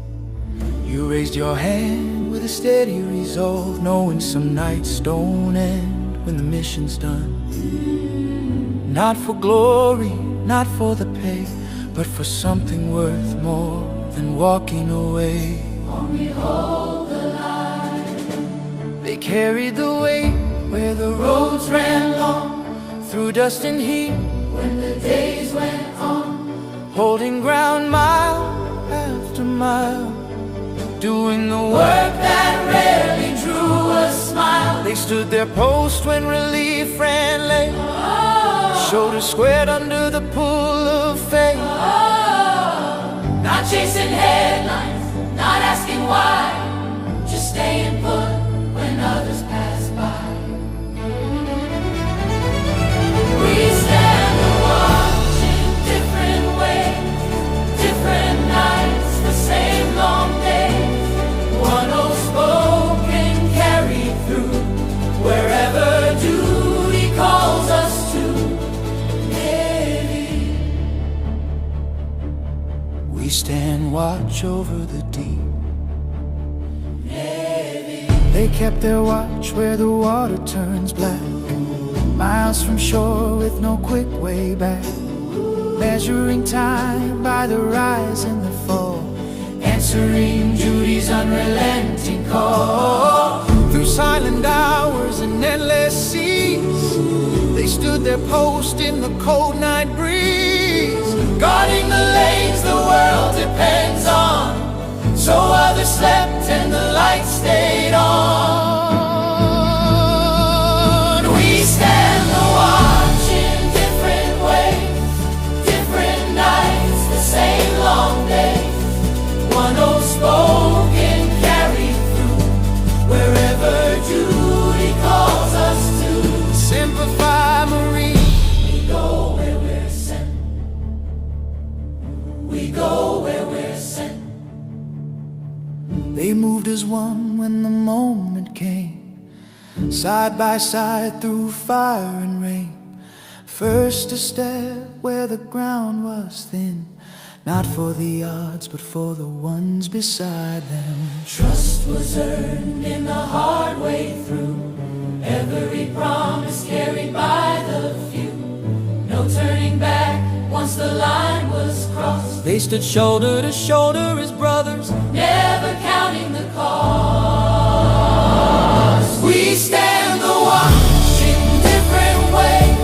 You raised your hand with a steady resolve, knowing some nights don't end when the mission's done. Not for glory, not for the pay, but for something worth more than walking away. Only hold the line. They carried the weight where the roads ran long, through dust and heat When the days went on, holding ground mile after mile, doing the work that rarely drew a smile. They stood their post when relief ran late, shoulders squared under the pull of fate. not chasing headlines, not asking why, just staying put when others pass by. We stand and watch in different ways, different nights, the same long days. One old spoken carried through, wherever duty calls us to. We stand watch over the deep. They kept their watch where the water turns black, miles from shore with no quick way back, measuring time by the rise and the fall, answering duty's unrelenting call. Through silent hours and endless seas, they stood their post in the cold night breeze, guarding the lanes the world depends on, so others slept and the light stayed on. We stand the watch in different ways, different nights, the same long days. One old spoken carried through, wherever duty calls us to. Simplify, Marine. We go where we're sent. We go where we're sent. They moved as one when the moment came, side by side through fire and rain. First to step where the ground was thin, not for the odds but for the ones beside them. Trust was earned in the hard way through, Every promise carried by the few. No turning back once the line was crossed. They stood shoulder to shoulder as brothers, never counting the cost. We stand the watch in different ways,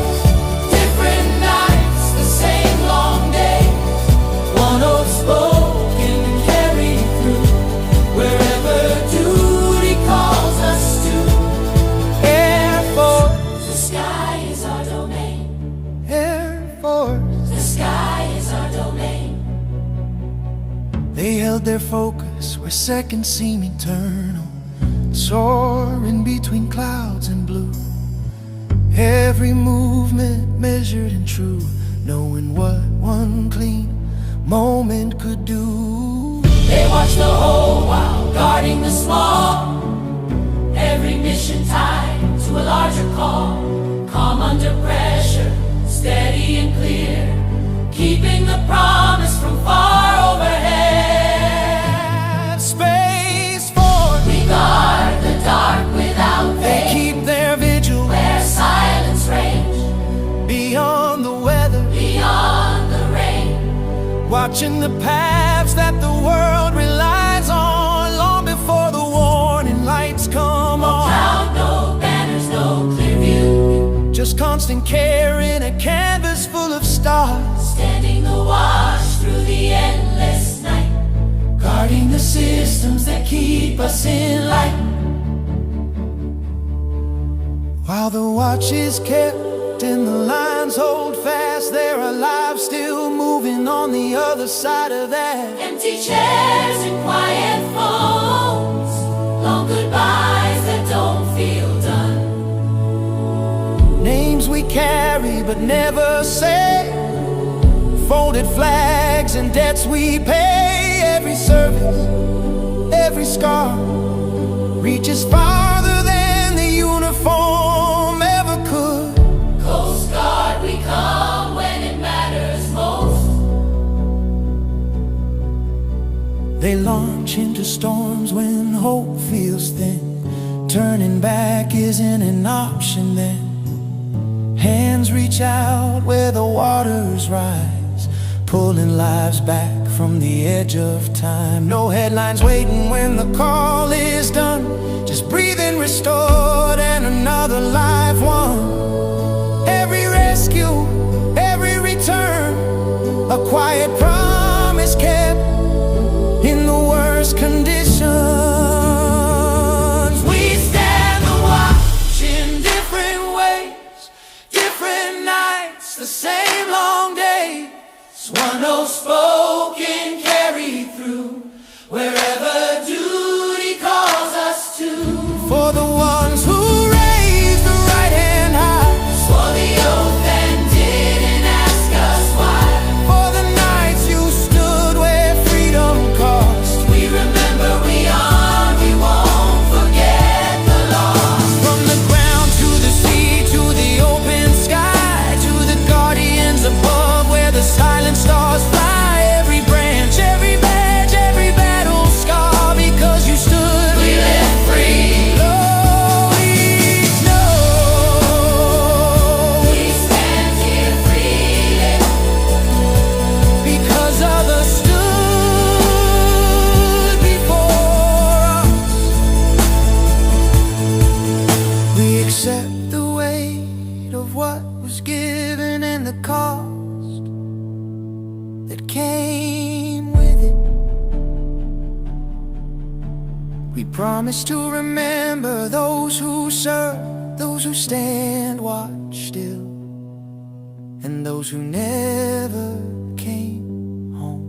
different nights, the same long day. One oath spoken, carried through, wherever duty calls us to. Air Force, The sky is our domain. Air Force. The sky is our domain. They held their focus where seconds seem eternal, soaring between clouds and blue. Every movement measured and true, knowing what one clean moment could do. They watch the whole while guarding the small. Every mission tied to a larger call. Calm under pressure, steady and clear, keeping the promise from far overhead. Space Force, We guard the dark without they faith, keep their vigil where silence reigns, beyond the weather, beyond the rain. watching the paths that the world relies on, long before the warning lights come on. Cloud, no banners, no clear view, Just constant care in a canvas full of stars, standing the watch through the endless night, guarding the systems that keep us in light. while the watch is kept and the lines hold fast. They're alive, still moving on the other side of that. Empty chairs and quiet phones, long goodbyes that don't feel done. Names we carry but never say, folded flags and debts we pay. Every service, every scar reaches farther than the uniform ever could. Coast Guard, we come when it matters most. They launch into storms when hope feels thin. Turning back isn't an option then. Hands reach out where the waters rise, pulling lives back from the edge of time. No headlines waiting when the call is done, just breathing restored and another life won. Every rescue, every return, a quiet promise kept in the worst conditions. We stand the watch In different ways, different nights, the same long day. one oath spoken, carried through, wherever duty calls us to. For the ones who raised the right hand high, Swore the oath and didn't ask us why. for the nights you stood where freedom cost. We remember, we honor, we won't forget the loss. From the ground to the sea to the open sky, to the guardians above where the silent stars fly. Every branch, every badge, every battle scar, because you stood. We live free. Lord, each know We stand here freely. because others stood before us. We accept the weight of what was given and the cost that came with it. We promise to remember those who serve, those who stand watch still, and those who never came home.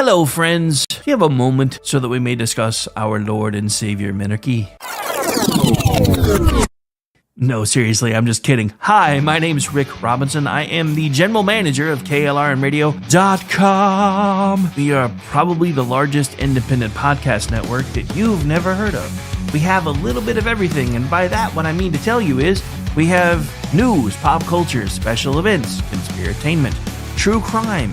Hello, friends. Do you have a moment so that we may discuss our Lord and Savior Minarchy? No, seriously, I'm just kidding. Hi, my name is Rick Robinson. I am the general manager of KLRNradio.com. We are probably the largest independent podcast network that you've never heard of. We have a little bit of everything, and by that, what I mean to tell you is we have news, pop culture, special events, conspiratainment, true crime,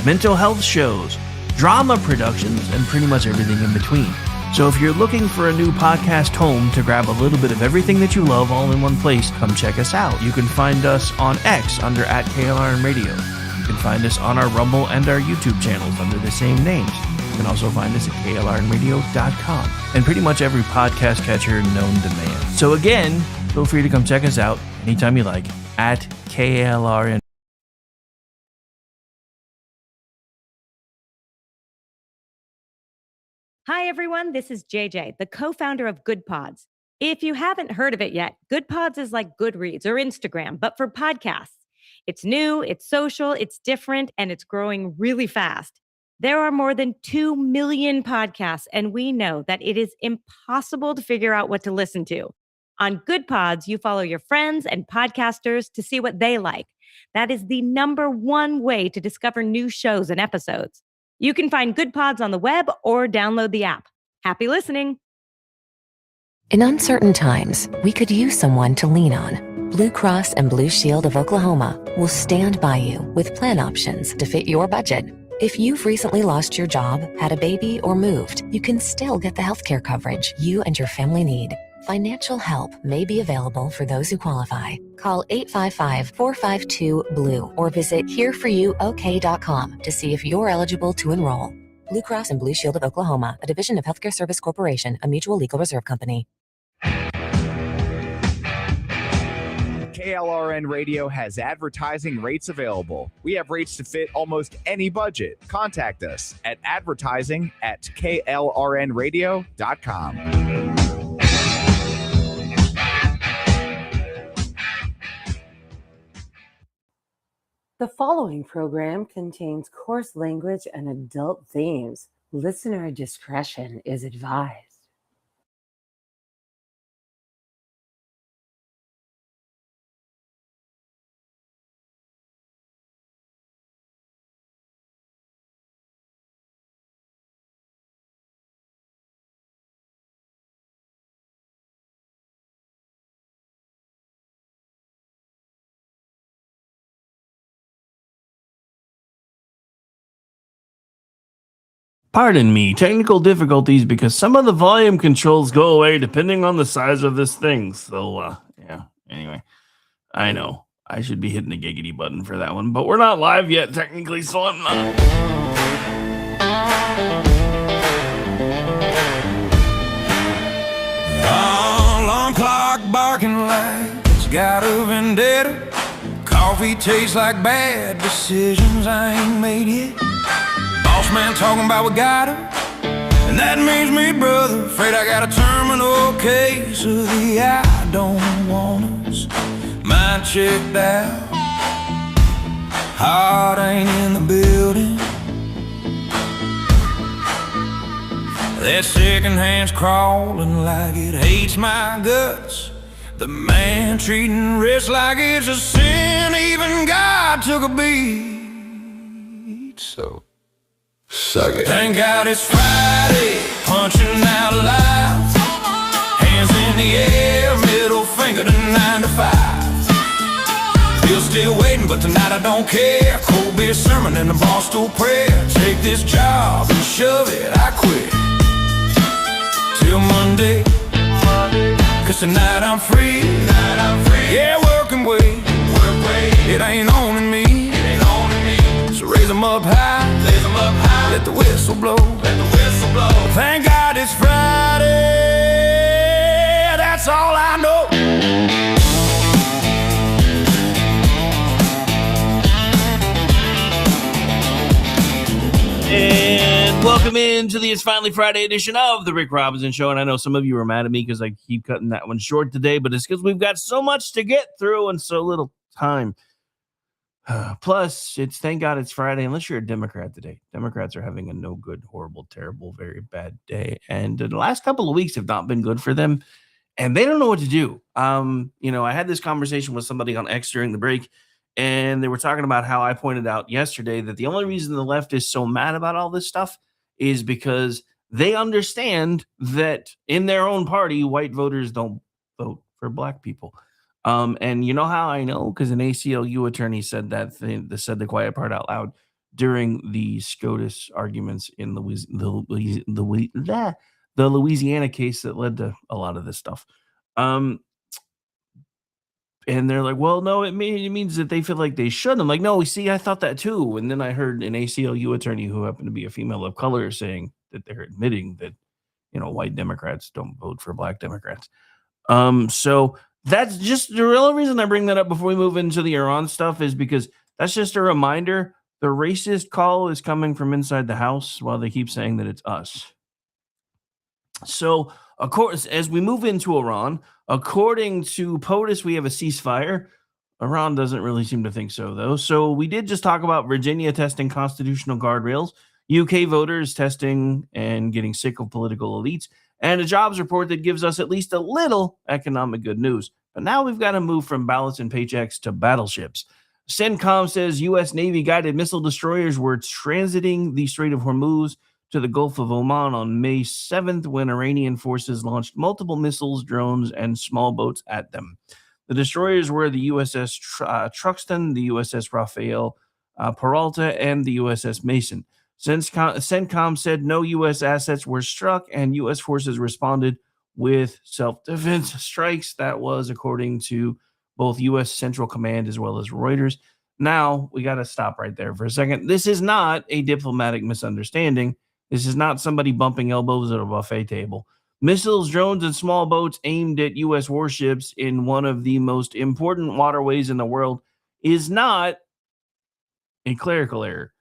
mental health shows, drama productions, and pretty much everything in between. So if you're looking for a new podcast home to grab a little bit of everything that you love all in one place, come check us out. You can find us on X under @KLRNradio. You can find us on our Rumble and our YouTube channels under the same names. You can also find us at KLRNradio.com and pretty much every podcast catcher known to man. So again, feel free to come check us out anytime you like at KLRN. Hi, everyone. This is JJ, the co-founder of Good Pods. If you haven't heard of it yet, Good Pods is like Goodreads or Instagram, but for podcasts. It's new, it's social, it's different, and it's growing really fast. There are more than 2 million podcasts, and we know that it is impossible to figure out what to listen to. On Good Pods, you follow your friends and podcasters to see what they like. That is the #1 way to discover new shows and episodes. You can find Good Pods on the web or download the app. Happy listening. In uncertain times, we could use someone to lean on. Blue Cross and Blue Shield of Oklahoma will stand by you with plan options to fit your budget. If you've recently lost your job, had a baby, or moved, you can still get the healthcare coverage you and your family need. Financial help may be available for those who qualify. Call 855-452-BLUE or visit hereforyouok.com to see if you're eligible to enroll. Blue Cross and Blue Shield of Oklahoma, a division of Healthcare Service Corporation, a mutual legal reserve company. KLRN Radio has advertising rates available. We have rates to fit almost any budget. Contact us at advertising@klrnradio.com. The following program contains coarse language and adult themes. Listener discretion is advised. Pardon me, technical difficulties because some of the volume controls go away depending on the size of this thing. So, yeah, anyway, I know I should be hitting the giggity button for that one, but we're not live yet technically, so I'm not. Alarm clock barking like it's got a vendetta. Coffee tastes like bad decisions I ain't made yet. Boss man talking about we got her, and that means me, brother. Afraid I got a terminal case of the I don't want us. Mind checked out, heart ain't in the building. That second hand's crawling like it hates my guts. The man treating rich like it's a sin. Even God took a beat. So suck it. Thank God it's Friday, punching out loud. Hands in the air, middle finger to 9 to 5. Still waiting, but tonight I don't care. Cold beer sermon and a bar stool prayer. Take this job and shove it, I quit. Till Monday, cause tonight I'm free. Yeah, work and wait. It ain't owning me. So raise them up high. Let the whistle blow. Thank God it's Friday. That's all I know. And welcome into the It's Finally Friday edition of the Rick Robinson Show. And I know some of you are mad at me because I keep cutting that one short today, but it's because we've got so much to get through and so little time. Plus, it's thank God it's Friday, unless you're a Democrat today. Democrats are having a no good, horrible, terrible, very bad day. And the last couple of weeks have not been good for them. And they don't know what to do. I had this conversation with somebody on X during the break, and they were talking about how I pointed out yesterday that the only reason the left is so mad about all this stuff is because they understand that in their own party, white voters don't vote for black people. And you know how I know? Because an ACLU attorney said said the quiet part out loud during the SCOTUS arguments in the Louisiana case that led to a lot of this stuff. Um, and they're like, well, no, it means that they feel like they should. I'm like, no, see, I thought that too. And then I heard an ACLU attorney who happened to be a female of color saying that they're admitting that, white Democrats don't vote for black Democrats. So that's just the real reason I bring that up before we move into the Iran stuff is because that's just a reminder. The racist call is coming from inside the house while they keep saying that it's us. So, of course, as we move into Iran, according to POTUS, we have a ceasefire. Iran doesn't really seem to think so, though. So we did just talk about Virginia testing constitutional guardrails, UK voters testing and getting sick of political elites, and a jobs report that gives us at least a little economic good news. But now we've got to move from ballots and paychecks to battleships. CENTCOM says U.S. Navy guided missile destroyers were transiting the Strait of Hormuz to the Gulf of Oman on May 7th when Iranian forces launched multiple missiles, drones, and small boats at them. The destroyers were the USS Truxtun, the USS Rafael Peralta, and the USS Mason. CENTCOM said no U.S. assets were struck and U.S. forces responded with self-defense strikes. That was according to both U.S. Central Command as well as Reuters. Now, we got to stop right there for a second. This is not a diplomatic misunderstanding. This is not somebody bumping elbows at a buffet table. Missiles, drones, and small boats aimed at U.S. warships in one of the most important waterways in the world is not a clerical error.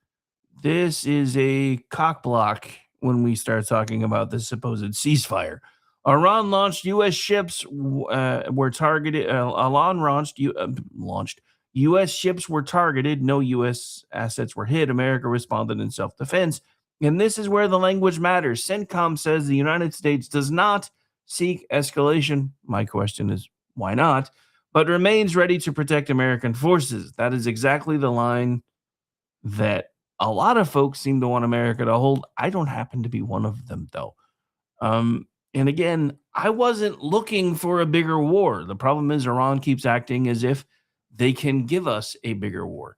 This is a cock block when we start talking about the supposed ceasefire. Iran launched U.S. ships were targeted. Iran launched U.S. ships were targeted. No U.S. assets were hit. America responded in self-defense. And this is where the language matters. CENTCOM says the United States does not seek escalation. My question is, why not? But remains ready to protect American forces. That is exactly the line that a lot of folks seem to want America to hold. I don't happen to be one of them, though. And again, I wasn't looking for a bigger war. The problem is Iran keeps acting as if they can give us a bigger war.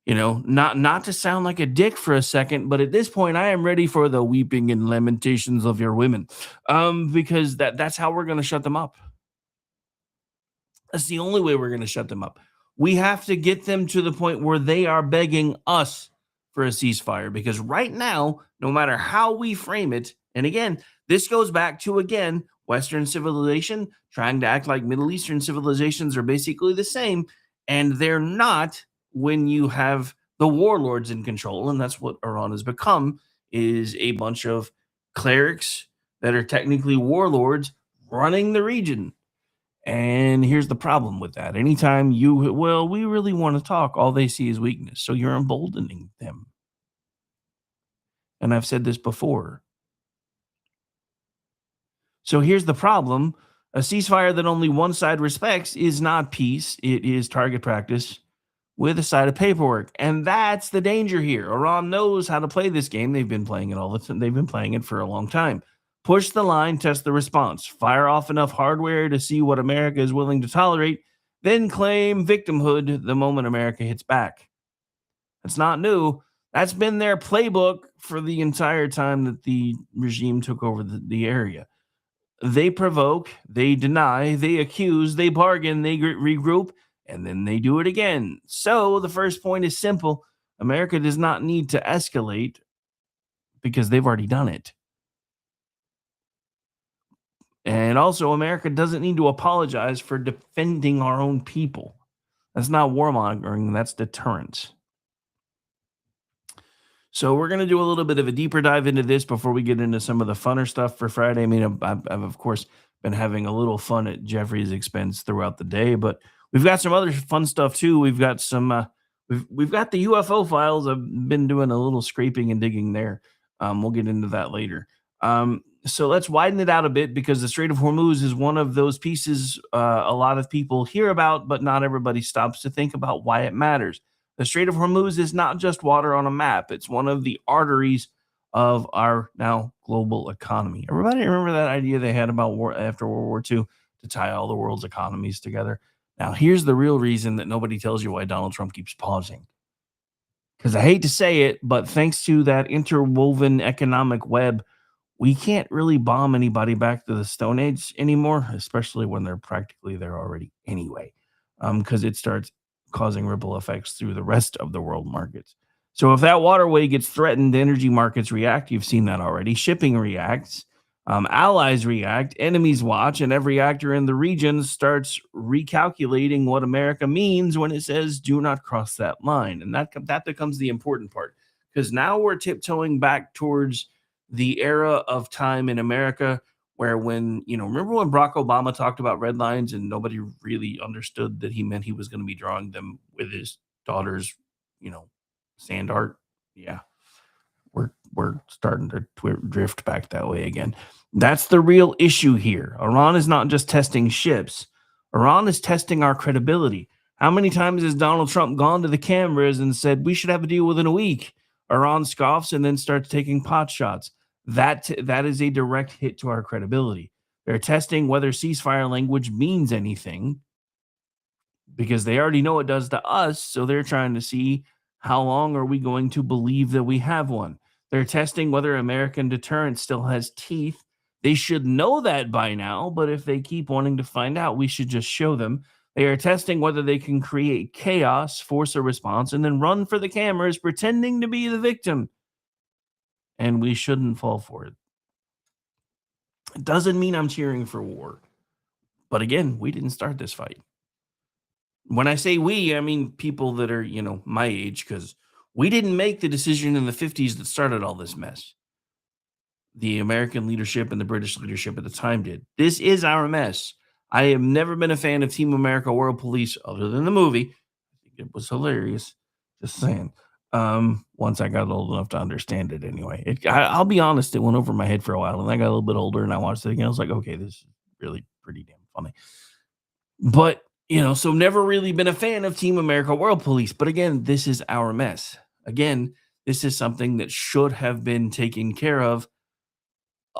Not to sound like a dick for a second, but at this point, I am ready for the weeping and lamentations of your women, because that's how we're going to shut them up. That's the only way we're going to shut them up. We have to get them to the point where they are begging us for a ceasefire, because right now, no matter how we frame it, and again, this goes back to, Western civilization trying to act like Middle Eastern civilizations are basically the same, and they're not when you have the warlords in control, and that's what Iran has become, is a bunch of clerics that are technically warlords running the region. And here's the problem with that. Anytime we really want to talk, all they see is weakness. So you're emboldening them. And I've said this before. So here's the problem. A ceasefire that only one side respects is not peace. It is target practice with a side of paperwork. And that's the danger here. Iran knows how to play this game. They've been playing it all the time. They've been playing it for a long time. Push the line, test the response. Fire off enough hardware to see what America is willing to tolerate, then claim victimhood the moment America hits back. That's not new. That's been their playbook for the entire time that the regime took over the area. They provoke, they deny, they accuse, they bargain, they regroup, and then they do it again. So the first point is simple. America does not need to escalate because they've already done it. And also, America doesn't need to apologize for defending our own people. That's not warmongering, that's deterrence. So we're going to do a little bit of a deeper dive into this before we get into some of the funner stuff for Friday. I mean, I've of course, been having a little fun at Jeffrey's expense throughout the day, but we've got some other fun stuff too. We've got some We've got the UFO files. I've been doing a little scraping and digging there. We'll get into that later. So let's widen it out a bit because the Strait of Hormuz is one of those pieces a lot of people hear about, but not everybody stops to think about why it matters. The Strait of Hormuz is not just water on a map. It's one of the arteries of our now global economy. Everybody remember that idea they had about war after World War II to tie all the world's economies together? Now, here's the real reason that nobody tells you why Donald Trump keeps pausing. Because I hate to say it, but thanks to that interwoven economic web, we can't really bomb anybody back to the Stone Age anymore, especially when they're practically there already anyway, because it starts causing ripple effects through the rest of the world markets. So if that waterway gets threatened, energy markets react. You've seen that already. Shipping reacts. Allies react, enemies watch, and every actor in the region starts recalculating what America means when it says do not cross that line. And that becomes the important part, because now we're tiptoeing back towards the era of time in America where remember when Barack Obama talked about red lines and nobody really understood that he meant he was going to be drawing them with his daughter's, sand art? Yeah. We're starting to drift back that way again. That's the real issue here. Iran is not just testing ships. Iran is testing our credibility. How many times has Donald Trump gone to the cameras and said, we should have a deal within a week? Iran scoffs and then starts taking pot shots. That is a direct hit to our credibility. They're testing whether ceasefire language means anything because they already know it does to us. So they're trying to see how long are we going to believe that we have one. They're testing whether American deterrence still has teeth. They should know that by now, but if they keep wanting to find out, we should just show them. They are testing whether they can create chaos, force a response, and then run for the cameras pretending to be the victim. And we shouldn't fall for it. It doesn't mean I'm cheering for war. But again, we didn't start this fight. When I say we, I mean people that are, my age, because we didn't make the decision in the 50s that started all this mess. The American leadership and the British leadership at the time did. This is our mess. I have never been a fan of Team America World Police other than the movie. I think it was hilarious. Just saying. Once I got old enough to understand it anyway. I'll be honest, it went over my head for a while. And I got a little bit older and I watched it again. I was like, okay, this is really pretty damn funny. But so never really been a fan of Team America World Police. But again, this is our mess. Again, this is something that should have been taken care of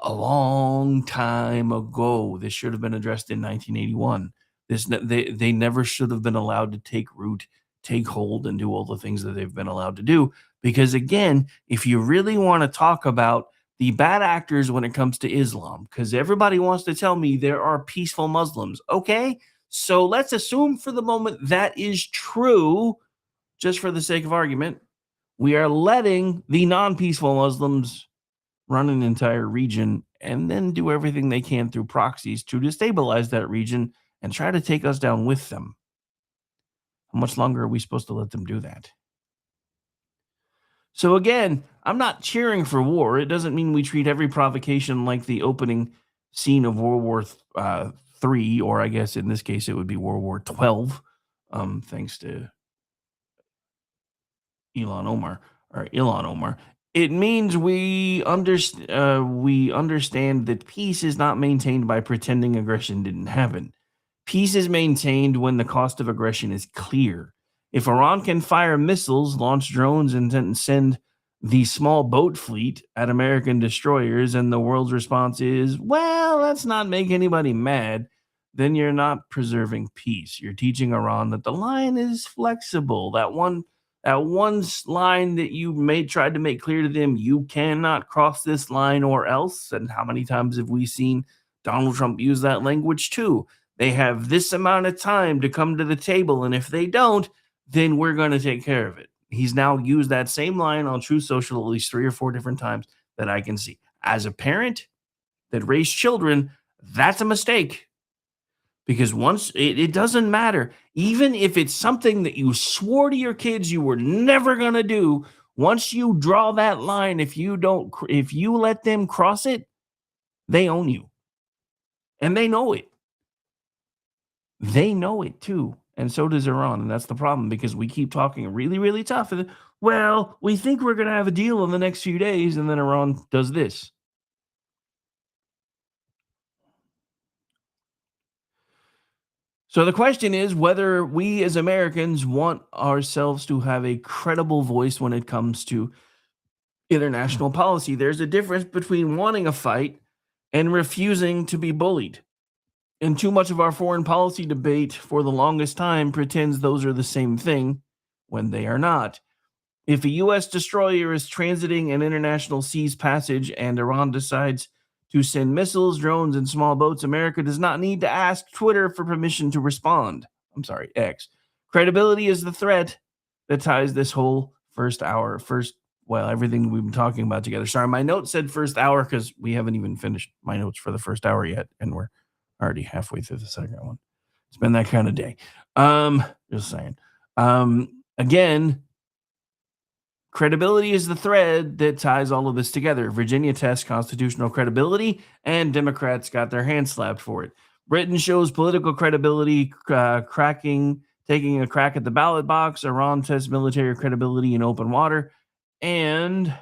a long time ago. This should have been addressed in 1981. They never should have been allowed to take root, take hold, and do all the things that they've been allowed to do. Because again, if you really want to talk about the bad actors when it comes to Islam, because everybody wants to tell me there are peaceful Muslims. Okay, so let's assume for the moment that is true, just for the sake of argument. We are letting the non-peaceful Muslims run an entire region and then do everything they can through proxies to destabilize that region and try to take us down with them. How much longer are we supposed to let them do that? So again, I'm not cheering for war. It doesn't mean we treat every provocation like the opening scene of World War III, or I guess in this case it would be World War XII, thanks to Ilhan Omar. It means we understand that peace is not maintained by pretending aggression didn't happen. Peace is maintained when the cost of aggression is clear. If Iran can fire missiles, launch drones, and then send the small boat fleet at American destroyers, and the world's response is, well, let's not make anybody mad, then you're not preserving peace. You're teaching Iran that the line is flexible. That one line that you tried to make clear to them, you cannot cross this line or else. And how many times have we seen Donald Trump use that language too? They have this amount of time to come to the table, and if they don't, then we're going to take care of it. He's now used that same line on Truth Social at least 3 or 4 different times that I can see. As a parent that raised children, that's a mistake. Because once it doesn't matter, even if it's something that you swore to your kids you were never going to do, once you draw that line, if you let them cross it, they own you. And they know it. They know it too. And so does Iran. And that's the problem, because we keep talking really, really tough. And, well, we think we're going to have a deal in the next few days. And then Iran does this. So the question is whether we as Americans want ourselves to have a credible voice when it comes to international policy. There's a difference between wanting a fight and refusing to be bullied. And too much of our foreign policy debate for the longest time pretends those are the same thing when they are not. If a U.S. destroyer is transiting an international seas passage and Iran decides to send missiles, drones, and small boats, America does not need to ask Twitter for permission to respond. I'm sorry, X. Credibility is the thread that ties this whole everything we've been talking about together. Sorry, my note said first hour because we haven't even finished my notes for the first hour yet, and we're already halfway through the second one. It's been that kind of day. Just saying. Again, credibility is the thread that ties all of this together. Virginia tests constitutional credibility, and Democrats got their hands slapped for it. Britain shows political credibility, taking a crack at the ballot box. Iran tests military credibility in open water. And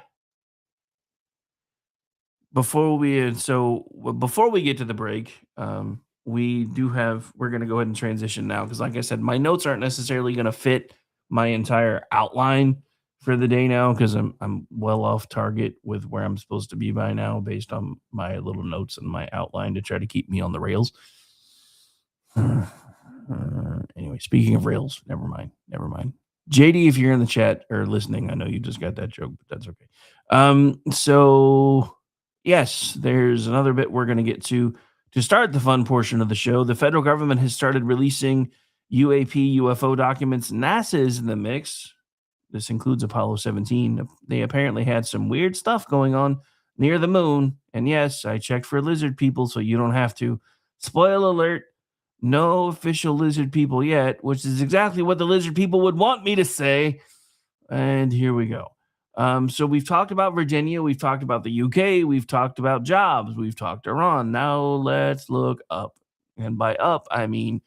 before we get to the break, we're going to go ahead and transition now, because like I said, my notes aren't necessarily going to fit my entire outline for the day now, because I'm well off target with where I'm supposed to be by now based on my little notes and my outline to try to keep me on the rails. Anyway, speaking of rails, never mind. JD, if you're in the chat or listening, I know you just got that joke, but that's okay. So yes, there's another bit we're going to get to start the fun portion of the show. The federal government has started releasing UFO documents. NASA is in the mix. This includes Apollo 17. They apparently had some weird stuff going on near the moon. And yes, I checked for lizard people, so you don't have to. Spoiler alert, no official lizard people yet, which is exactly what the lizard people would want me to say. And here we go. So we've talked about Virginia. We've talked about the UK. We've talked about jobs. We've talked Iran. Now let's look up. And by up, I mean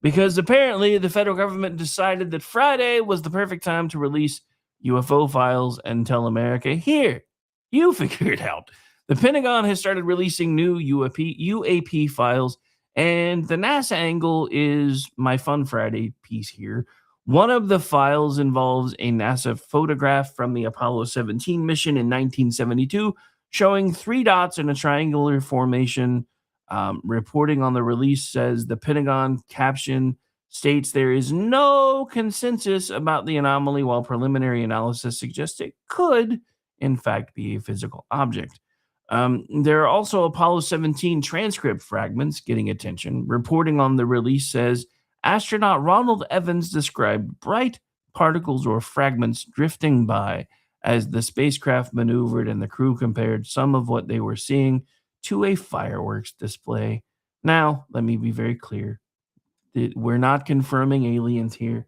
because apparently the federal government decided that Friday was the perfect time to release UFO files and tell America, here, you figure it out. The Pentagon has started releasing new UAP files, and the NASA angle is my Fun Friday piece here. One of the files involves a NASA photograph from the Apollo 17 mission in 1972, showing 3 dots in a triangular formation. Reporting on the release says the Pentagon caption states there is no consensus about the anomaly, while preliminary analysis suggests it could, in fact, be a physical object. There are also Apollo 17 transcript fragments getting attention. Reporting on the release says astronaut Ronald Evans described bright particles or fragments drifting by as the spacecraft maneuvered, and the crew compared some of what they were seeing to a fireworks display. Now, let me be very clear. We're not confirming aliens here.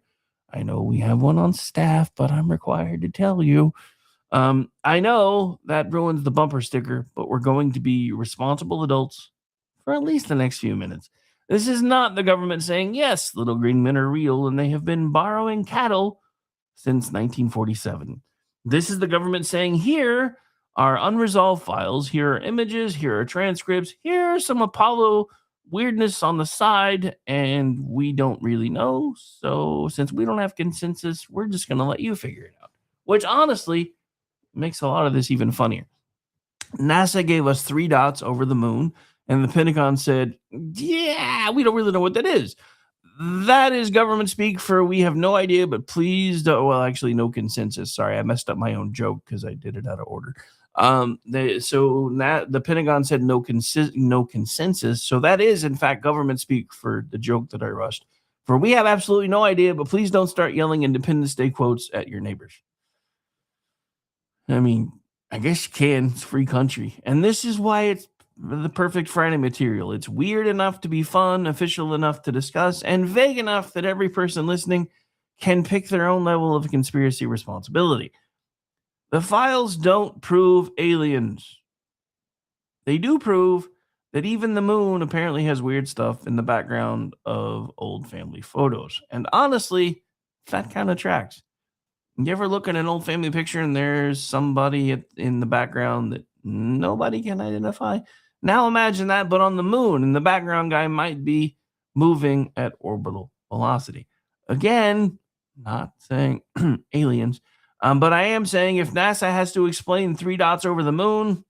I know we have one on staff, but I'm required to tell you. I know that ruins the bumper sticker, but we're going to be responsible adults for at least the next few minutes. This is not the government saying, yes, little green men are real, and they have been borrowing cattle since 1947. This is the government saying, here are unresolved files, here are images, here are transcripts, here are some Apollo weirdness on the side, and we don't really know. So since we don't have consensus, we're just going to let you figure it out, which honestly makes a lot of this even funnier. NASA gave us 3 dots over the moon, and the Pentagon said, yeah, we don't really know what that is. That is government speak for we have no idea, but please don't. Well, actually, no consensus. Sorry, I messed up my own joke because I did it out of order. The Pentagon said no consensus. So that is, in fact, government speak for the joke that I rushed. For we have absolutely no idea, but please don't start yelling Independence Day quotes at your neighbors. I mean, I guess you can. It's a free country. And this is why it's the perfect Friday material. It's weird enough to be fun, official enough to discuss, and vague enough that every person listening can pick their own level of conspiracy responsibility. The files don't prove aliens. They do prove that even the moon apparently has weird stuff in the background of old family photos. And honestly, that kind of tracks. You ever look at an old family picture and there's somebody in the background that nobody can identify? Now imagine that, but on the moon, and the background guy might be moving at orbital velocity. Again, not saying aliens, but I am saying if NASA has to explain 3 dots over the moon,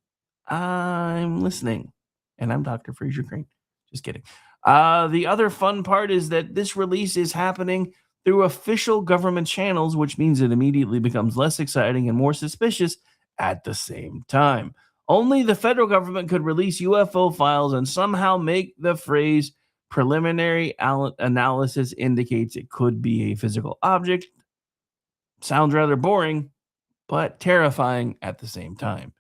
I'm listening. And I'm Dr. Fraser Crane. Just kidding. The other fun part is that this release is happening through official government channels, which means it immediately becomes less exciting and more suspicious at the same time. Only the federal government could release UFO files and somehow make the phrase preliminary analysis indicates it could be a physical object. Sounds rather boring, but terrifying at the same time.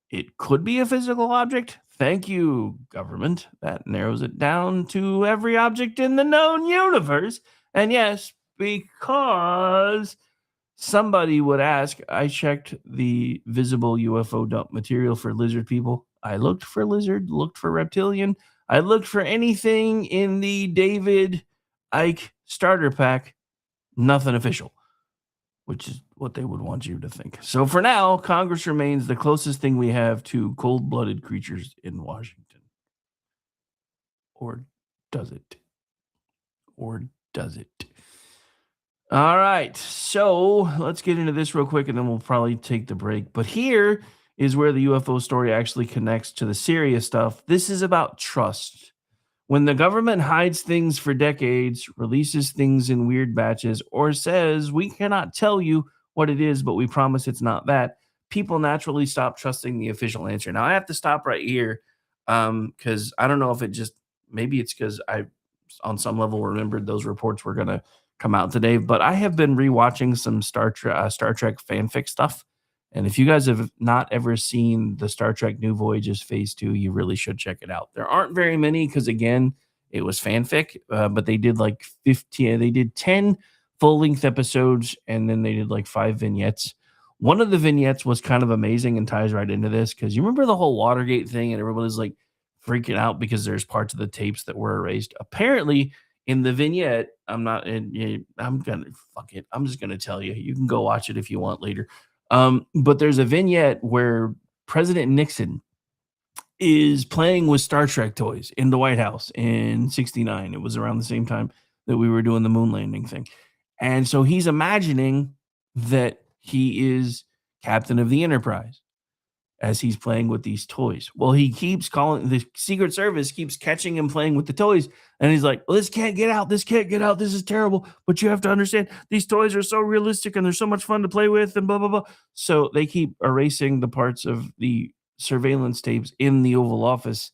It could be a physical object. Thank you, government. That narrows it down to every object in the known universe. And yes, because somebody would ask, I checked the visible UFO dump material for lizard people. I looked for lizard, looked for reptilian. I looked for anything in the David Icke starter pack. Nothing official, which is what they would want you to think. So for now, Congress remains the closest thing we have to cold-blooded creatures in Washington. Or does it? Or does it? All right, so let's get into this real quick, and then we'll probably take the break. But here is where the UFO story actually connects to the serious stuff. This is about trust. When the government hides things for decades, releases things in weird batches, or says, we cannot tell you what it is, but we promise it's not that, people naturally stop trusting the official answer. Now, I have to stop right here because I don't know if it just, maybe it's because I, on some level, remembered those reports were going to come out today, but I have been rewatching some Star Trek fanfic stuff. And if you guys have not ever seen the Star Trek New Voyages Phase 2, you really should check it out. There aren't very many because, again, it was fanfic, but they did like 15, they did 10 full-length episodes, and then they did like 5 vignettes. One of the vignettes was kind of amazing and ties right into this because you remember the whole Watergate thing and everybody's like freaking out because there's parts of the tapes that were erased. Apparently, in the vignette, I'm just gonna tell you. You can go watch it if you want later. But there's a vignette where President Nixon is playing with Star Trek toys in the White House in '69. It was around the same time that we were doing the moon landing thing. And so he's imagining that he is captain of the Enterprise as he's playing with these toys. Well, he keeps calling, the Secret Service keeps catching him playing with the toys. And he's like, well, this can't get out. This can't get out. This is terrible. But you have to understand, these toys are so realistic and they're so much fun to play with and blah, blah, blah. So they keep erasing the parts of the surveillance tapes in the Oval Office,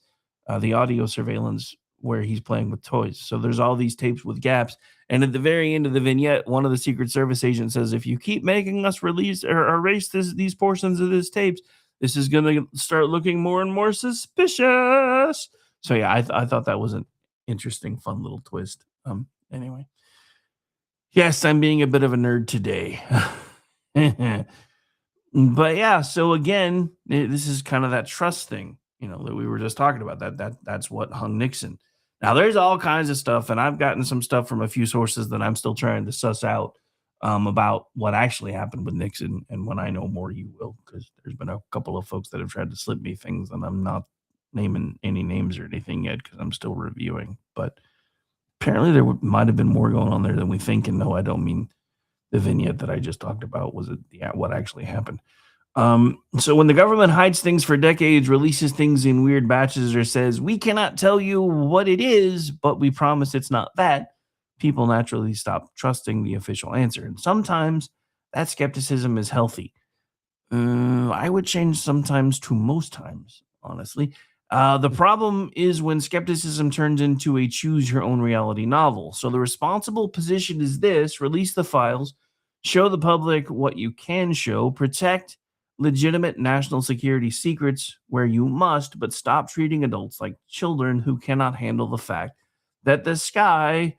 the audio surveillance where he's playing with toys. So there's all these tapes with gaps. And at the very end of the vignette, one of the Secret Service agents says, if you keep making us release or erase these portions of this tapes, this is going to start looking more and more suspicious. So yeah, I thought that was an interesting, fun little twist. Anyway, yes, I'm being a bit of a nerd today. But yeah, so again, this is kind of that trust thing, that we were just talking about. That's what hung Nixon. Now, there's all kinds of stuff, and I've gotten some stuff from a few sources that I'm still trying to suss out about what actually happened with Nixon. And when I know more, you will, because there's been a couple of folks that have tried to slip me things, and I'm not naming any names or anything yet because I'm still reviewing. But apparently there might have been more going on there than we think. And no, I don't mean the vignette that I just talked about was what actually happened. So when the government hides things for decades, releases things in weird batches, or says, we cannot tell you what it is, but we promise it's not that, people naturally stop trusting the official answer. And sometimes that skepticism is healthy. I would change sometimes to most times, honestly. The problem is when skepticism turns into a choose your own reality novel. So the responsible position is this: release the files, show the public what you can show, protect legitimate national security secrets where you must, but stop treating adults like children who cannot handle the fact that the sky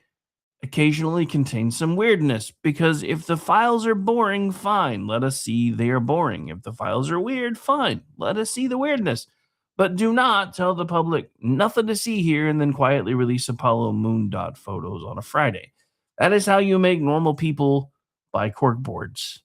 occasionally contains some weirdness. Because if the files are boring, fine, let us see they are boring. If the files are weird, fine, let us see the weirdness. But do not tell the public nothing to see here and then quietly release Apollo moon dot photos on a Friday. That is how you make normal people buy corkboards.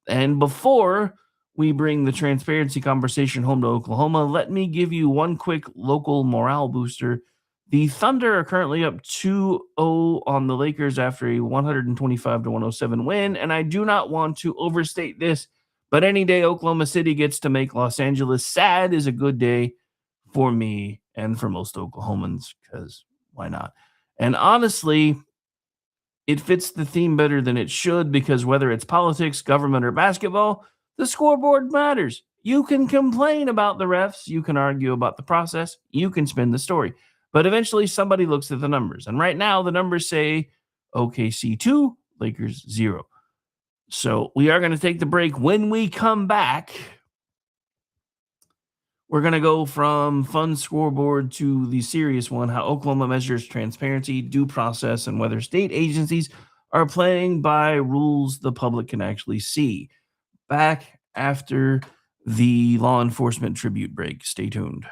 And before we bring the transparency conversation home to Oklahoma, let me give you one quick local morale booster. The Thunder are currently up 2-0 on the Lakers after a 125-107 win, and I do not want to overstate this, but any day Oklahoma City gets to make Los Angeles sad is a good day for me and for most Oklahomans, because why not? And honestly, it fits the theme better than it should, because whether it's politics, government, or basketball, the scoreboard matters. You can complain about the refs, you can argue about the process, you can spin the story, but eventually somebody looks at the numbers. And right now the numbers say OKC 2, Lakers 0. So we are going to take the break. When we come back, we're going to go from fun scoreboard to the serious one, how Oklahoma measures transparency, due process, and whether state agencies are playing by rules the public can actually see. Back after the law enforcement tribute break. Stay tuned.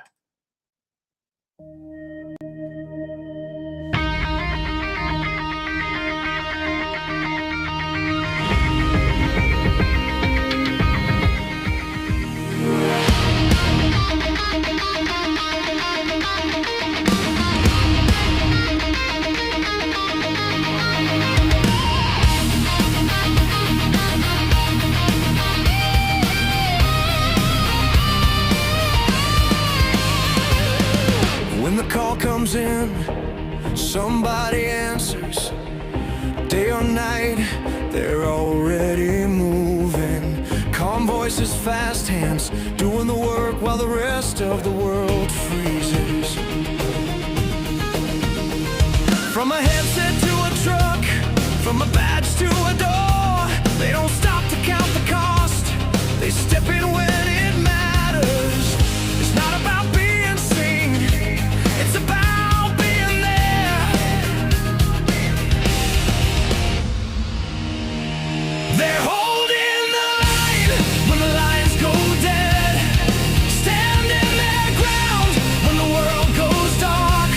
When the call comes in, somebody answers. Day or night, they're already moving. Calm voices, fast hands, doing the work while the rest of the world freezes. From a headset to a truck, from a badge to a door, they don't stop to count the cost. They step in when it matters. It's not about being seen, it's about being there. They're holding the line when the lines go dead, standing their ground when the world goes dark.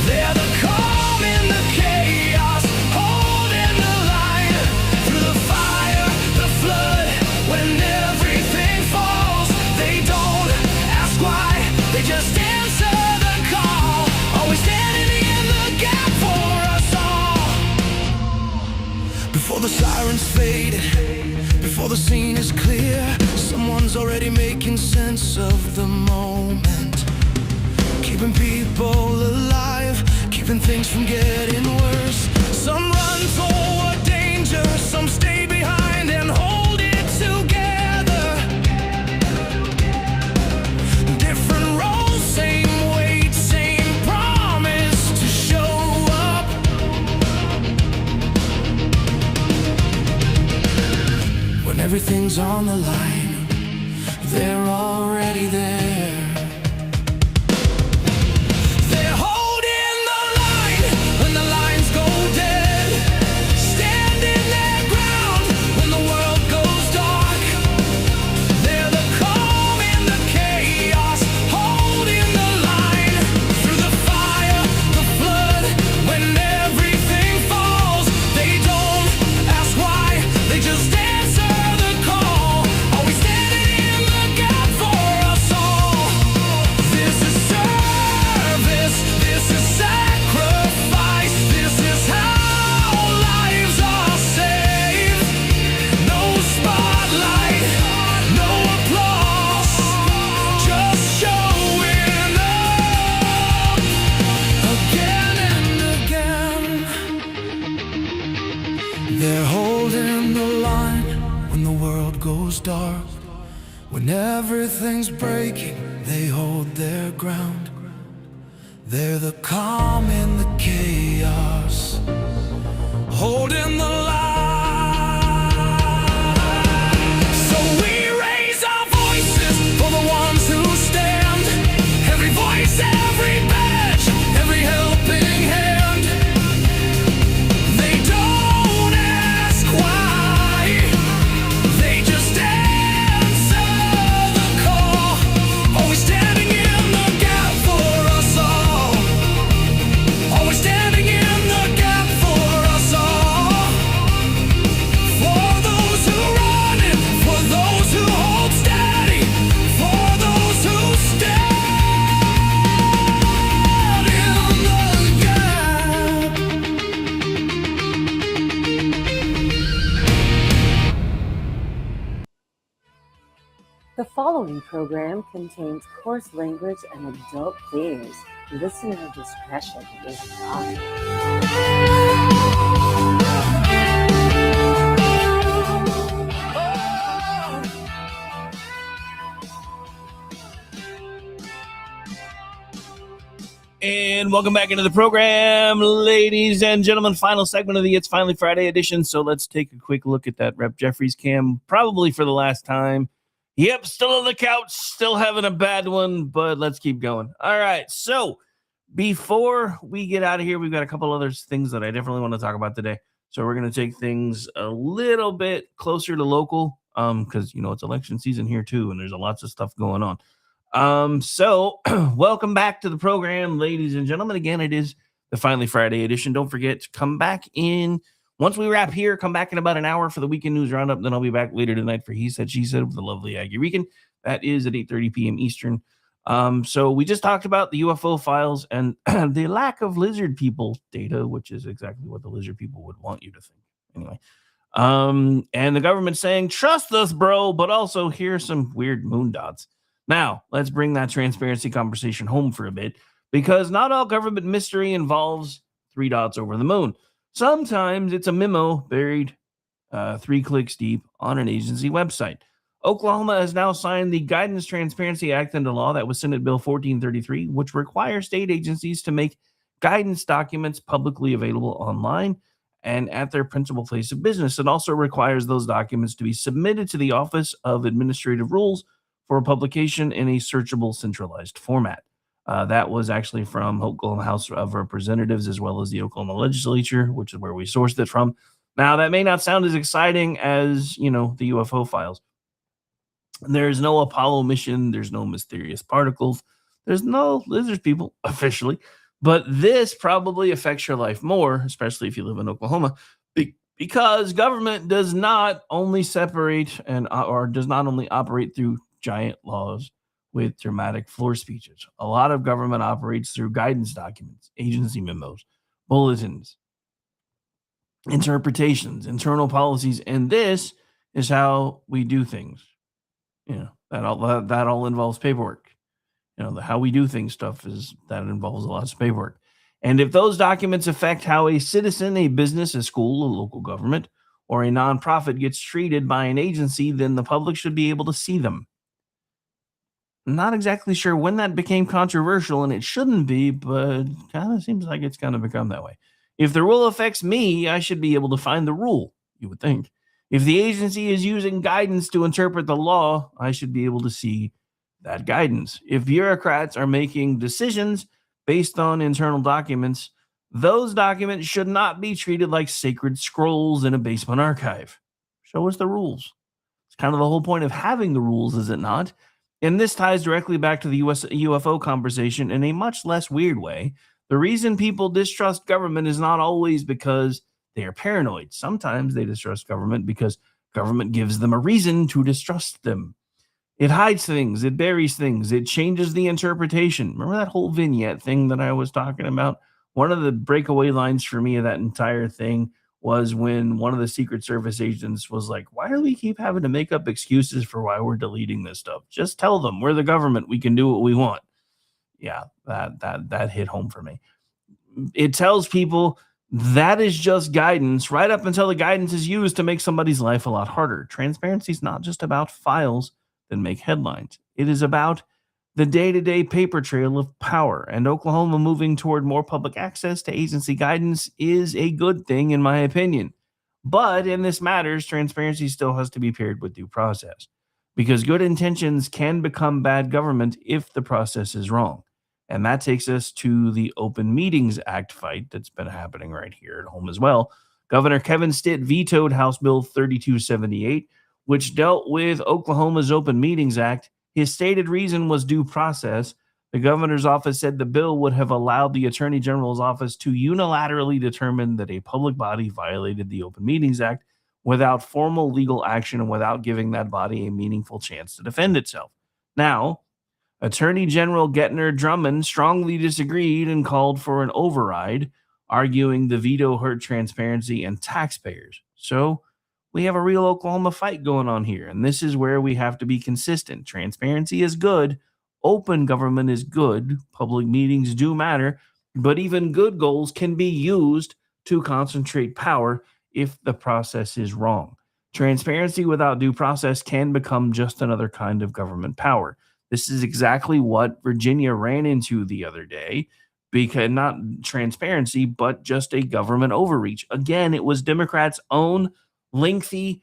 They're the calm in the chaos, holding the line through the fire, the flood, when everything falls. They don't ask why, they just answer the call, always standing in the gap for us all. Before the sirens fade, before the scene is clear, someone's already making sense of the moment, keeping people alive, keeping things from getting worse. Some run toward danger, some stay behind and hold it together. Different roles, same weight, same promise to show up. When everything's on the line, they're already there. They're holding the line when the lines go dead, standing their ground when the world goes dark. They're the calm in the chaos, holding the line through the fire, the flood, when everything falls. They don't ask why, they just answer the call, always standing in the gap for us all. This is service, this is sacrifice, this is how lives are saved. No spotlight, no applause, just showing up again and again. They're holding the line when the world goes dark. When everything's breaking, they hold their ground. They're the calm in the chaos, holding the line. So we raise our voices for the ones who stand. Every voice, every badge, every helping hand. They don't ask why, they just answer the call, always standing following program contains coarse language and adult themes. Listener discretion is advised. And welcome back into the program, ladies and gentlemen. Final segment of the It's Finally Friday edition. So let's take a quick look at that Rep. Jeffries cam, probably for the last time. Yep, still on the couch, still having a bad one, but let's keep going. All right, so before we get out of here, we've got a couple other things that I definitely want to talk about today. So we're going to take things a little bit closer to local, because, you know, it's election season here too, and there's lots of stuff going on. So welcome back to the program, ladies and gentlemen. Again, it is the Finally Friday edition. Don't forget to come back in once we wrap here. Come back in about an hour for the weekend news roundup. Then I'll be back later tonight for He Said, She Said with the lovely Aggie Regan. That is at 8:30 p.m. Eastern. So we just talked about the UFO files and the lack of lizard people data, which is exactly what the lizard people would want you to think. Anyway. And the government saying, trust us, bro, but also here's some weird moon dots. Now, let's bring that transparency conversation home for a bit, because not all government mystery involves 3 dots over the moon. Sometimes it's a memo buried 3 clicks deep on an agency website. Oklahoma has now signed the Guidance Transparency Act into law. That was Senate Bill 1433, which requires state agencies to make guidance documents publicly available online and at their principal place of business. It also requires those documents to be submitted to the Office of Administrative Rules for publication in a searchable, centralized format. That was actually from Oklahoma House of Representatives, as well as the Oklahoma Legislature, which is where we sourced it from. Now, that may not sound as exciting as, you know, the UFO files. There's no Apollo mission. There's no mysterious particles. There's no lizard people officially. But this probably affects your life more, especially if you live in Oklahoma, because government does not only separate or does not only operate through giant laws with dramatic floor speeches. A lot of government operates through guidance documents, agency memos, bulletins, interpretations, internal policies, and this is how we do things. You know, that all involves paperwork. You know, the how we do things stuff involves a lot of paperwork. And if those documents affect how a citizen, a business, a school, a local government, or a nonprofit gets treated by an agency, then the public should be able to see them. Not exactly sure when that became controversial, and it shouldn't be, but kind of seems like it's going to become that way. If the rule affects me, I should be able to find the rule, you would think. If the agency is using guidance to interpret the law, I should be able to see that guidance. If bureaucrats are making decisions based on internal documents, those documents should not be treated like sacred scrolls in a basement archive. Show us the rules. It's kind of the whole point of having the rules, is it not? And this ties directly back to the UFO conversation in a much less weird way. The reason people distrust government is not always because they are paranoid. Sometimes they distrust government because government gives them a reason to distrust them. It hides things, it buries things, it changes the interpretation. Remember that whole vignette thing that I was talking about? One of the breakaway lines for me of that entire thing was when one of the Secret Service agents was like, why do we keep having to make up excuses for why we're deleting this stuff? Just tell them we're the government. We can do what we want. Yeah, that hit home for me. It tells people that is just guidance right up until the guidance is used to make somebody's life a lot harder. Transparency is not just about files that make headlines. It is about the day-to-day paper trail of power, and Oklahoma moving toward more public access to agency guidance is a good thing, in my opinion. But in this matters, transparency still has to be paired with due process, because good intentions can become bad government if the process is wrong. And that takes us to the Open Meetings Act fight that's been happening right here at home as well. Governor Kevin Stitt vetoed House Bill 3278, which dealt with Oklahoma's Open Meetings Act. His stated reason was due process. The governor's office said the bill would have allowed the attorney general's office to unilaterally determine that a public body violated the Open Meetings Act without formal legal action and without giving that body a meaningful chance to defend itself. Now, Attorney General Gettner Drummond strongly disagreed and called for an override, arguing the veto hurt transparency and taxpayers. So, we have a real Oklahoma fight going on here. And this is where we have to be consistent. Transparency is good. Open government is good. Public meetings do matter. But even good goals can be used to concentrate power if the process is wrong. Transparency without due process can become just another kind of government power. This is exactly what Virginia ran into the other day, because not transparency, but just a government overreach. Again, it was Democrats' own lengthy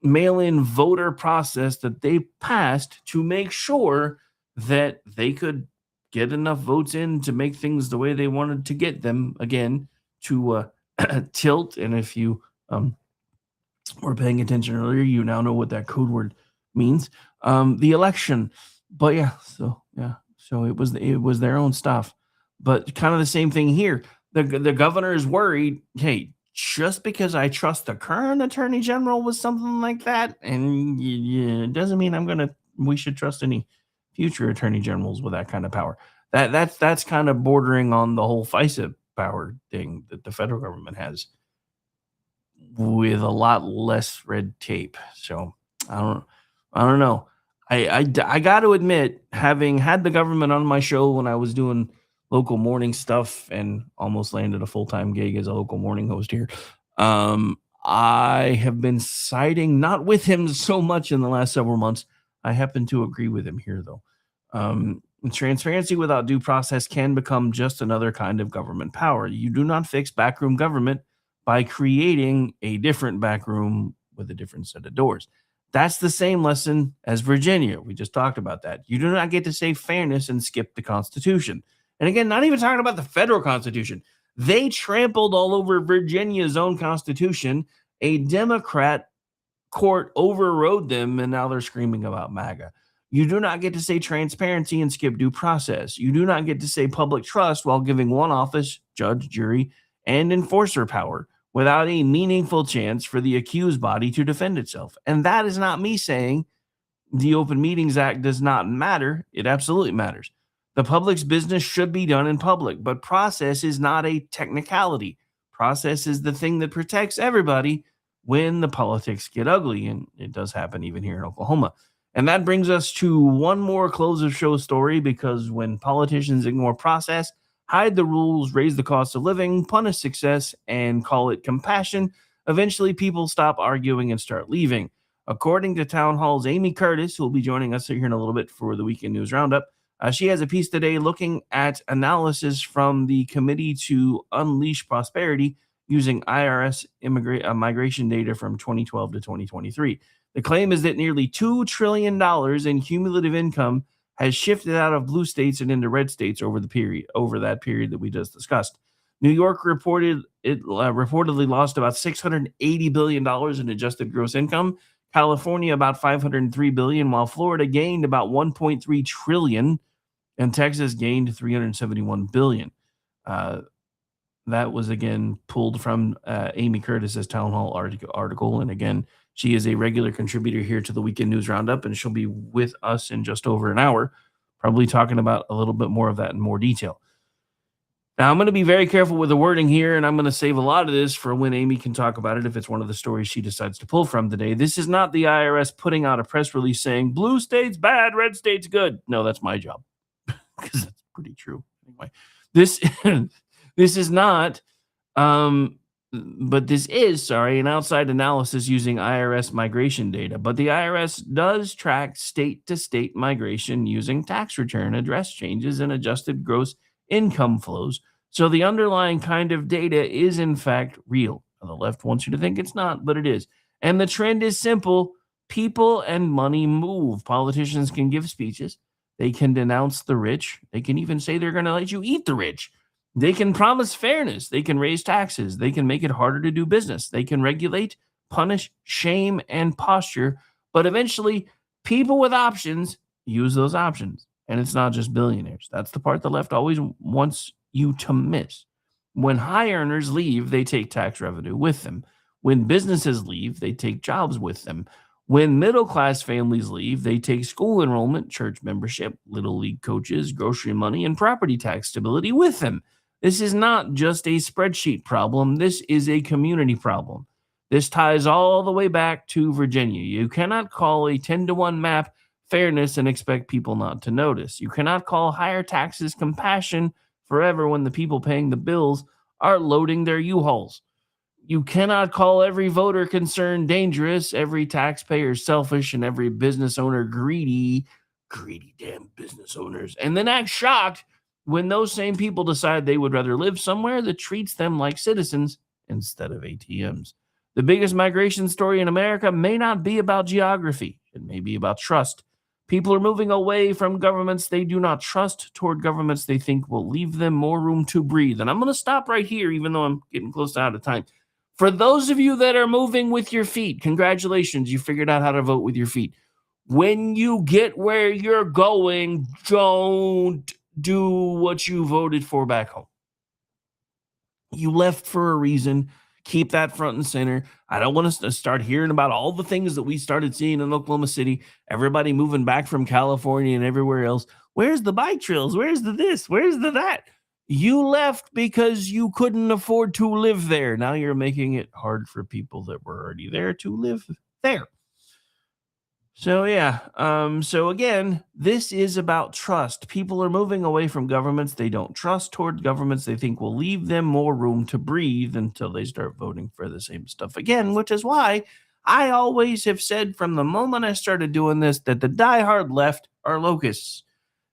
mail-in voter process that they passed to make sure that they could get enough votes in to make things the way they wanted to get them, again, to tilt. And if you were paying attention earlier, you now know what that code word means. The election. But so it was their own stuff. But kind of the same thing here. The governor is worried, hey, just because I trust the current attorney general with something like that, and it doesn't mean we should trust any future attorney generals with that kind of power. That's kind of bordering on the whole FISA power thing that the federal government has, with a lot less red tape. So I don't know. I got to admit, having had the government on my show when I was doing local morning stuff and almost landed a full-time gig as a local morning host here, I have been siding not with him so much in the last several months. I happen to agree with him here, though. Transparency without due process can become just another kind of government power. You do not fix backroom government by creating a different backroom with a different set of doors. That's the same lesson as Virginia. We just talked about that. You do not get to say fairness and skip the Constitution. And again, not even talking about the federal Constitution. They trampled all over Virginia's own Constitution. A Democrat court overrode them, and now they're screaming about MAGA. You do not get to say transparency and skip due process. You do not get to say public trust while giving one office, judge, jury, and enforcer power without a meaningful chance for the accused body to defend itself. And that is not me saying the Open Meetings Act does not matter. It absolutely matters. The public's business should be done in public, but process is not a technicality. Process is the thing that protects everybody when the politics get ugly, and it does happen even here in Oklahoma. And that brings us to one more close of show story, because when politicians ignore process, hide the rules, raise the cost of living, punish success, and call it compassion, eventually people stop arguing and start leaving. According to Town Hall's Amy Curtis, who will be joining us here in a little bit for the Weekend News Roundup, she has a piece today looking at analysis from the Committee to Unleash Prosperity using IRS migration data from 2012 to 2023. The claim is that nearly $2 trillion in cumulative income has shifted out of blue states and into red states over that period that we just discussed. New York reportedly lost about $680 billion in adjusted gross income. California about $503 billion, while Florida gained about $1.3 trillion, and Texas gained $371 billion. That was again pulled from Amy Curtis's Town Hall article, and again, she is a regular contributor here to the Weekend News Roundup, and she'll be with us in just over an hour, probably talking about a little bit more of that in more detail. Now, I'm going to be very careful with the wording here, and I'm going to save a lot of this for when Amy can talk about it if it's one of the stories she decides to pull from today. This is not the IRS putting out a press release saying, blue state's bad, red state's good. No, that's my job, because that's pretty true. Anyway, this is not... But this is, an outside analysis using IRS migration data. But the IRS does track state-to-state migration using tax return address changes and adjusted gross income flows. So the underlying kind of data is, in fact, real. The left wants you to think it's not, but it is. And the trend is simple. People and money move. Politicians can give speeches. They can denounce the rich. They can even say they're going to let you eat the rich. They can promise fairness. They can raise taxes. They can make it harder to do business. They can regulate, punish, shame, and posture. But eventually, people with options use those options. And it's not just billionaires. That's the part the left always wants you to miss. When high earners leave, they take tax revenue with them. When businesses leave, they take jobs with them. When middle-class families leave, they take school enrollment, church membership, little league coaches, grocery money, and property tax stability with them. This is not just a spreadsheet problem. This is a community problem. This ties all the way back to Virginia. You cannot call a 10-to-1 map fairness and expect people not to notice. You cannot call higher taxes compassion forever when the people paying the bills are loading their U-Hauls. You cannot call every voter concern dangerous, every taxpayer selfish, and every business owner greedy damn business owners, and then act shocked when those same people decide they would rather live somewhere that treats them like citizens instead of ATMs. The biggest migration story in America may not be about geography. It may be about trust. People are moving away from governments they do not trust toward governments they think will leave them more room to breathe. And I'm going to stop right here, even though I'm getting close to out of time. For those of you that are moving with your feet, congratulations, you figured out how to vote with your feet. When you get where you're going, don't do what you voted for back home. You left for a reason. Keep that front and center. I don't want us to start hearing about all the things that we started seeing in Oklahoma City. Everybody moving back from California and everywhere else. Where's the bike trails? Where's the this? Where's the that? You left because you couldn't afford to live there. Now you're making it hard for people that were already there to live there. So yeah, so again, this is about trust. People are moving away from governments they don't trust toward governments they think will leave them more room to breathe until they start voting for the same stuff again, which is why I always have said from the moment I started doing this that the diehard left are locusts.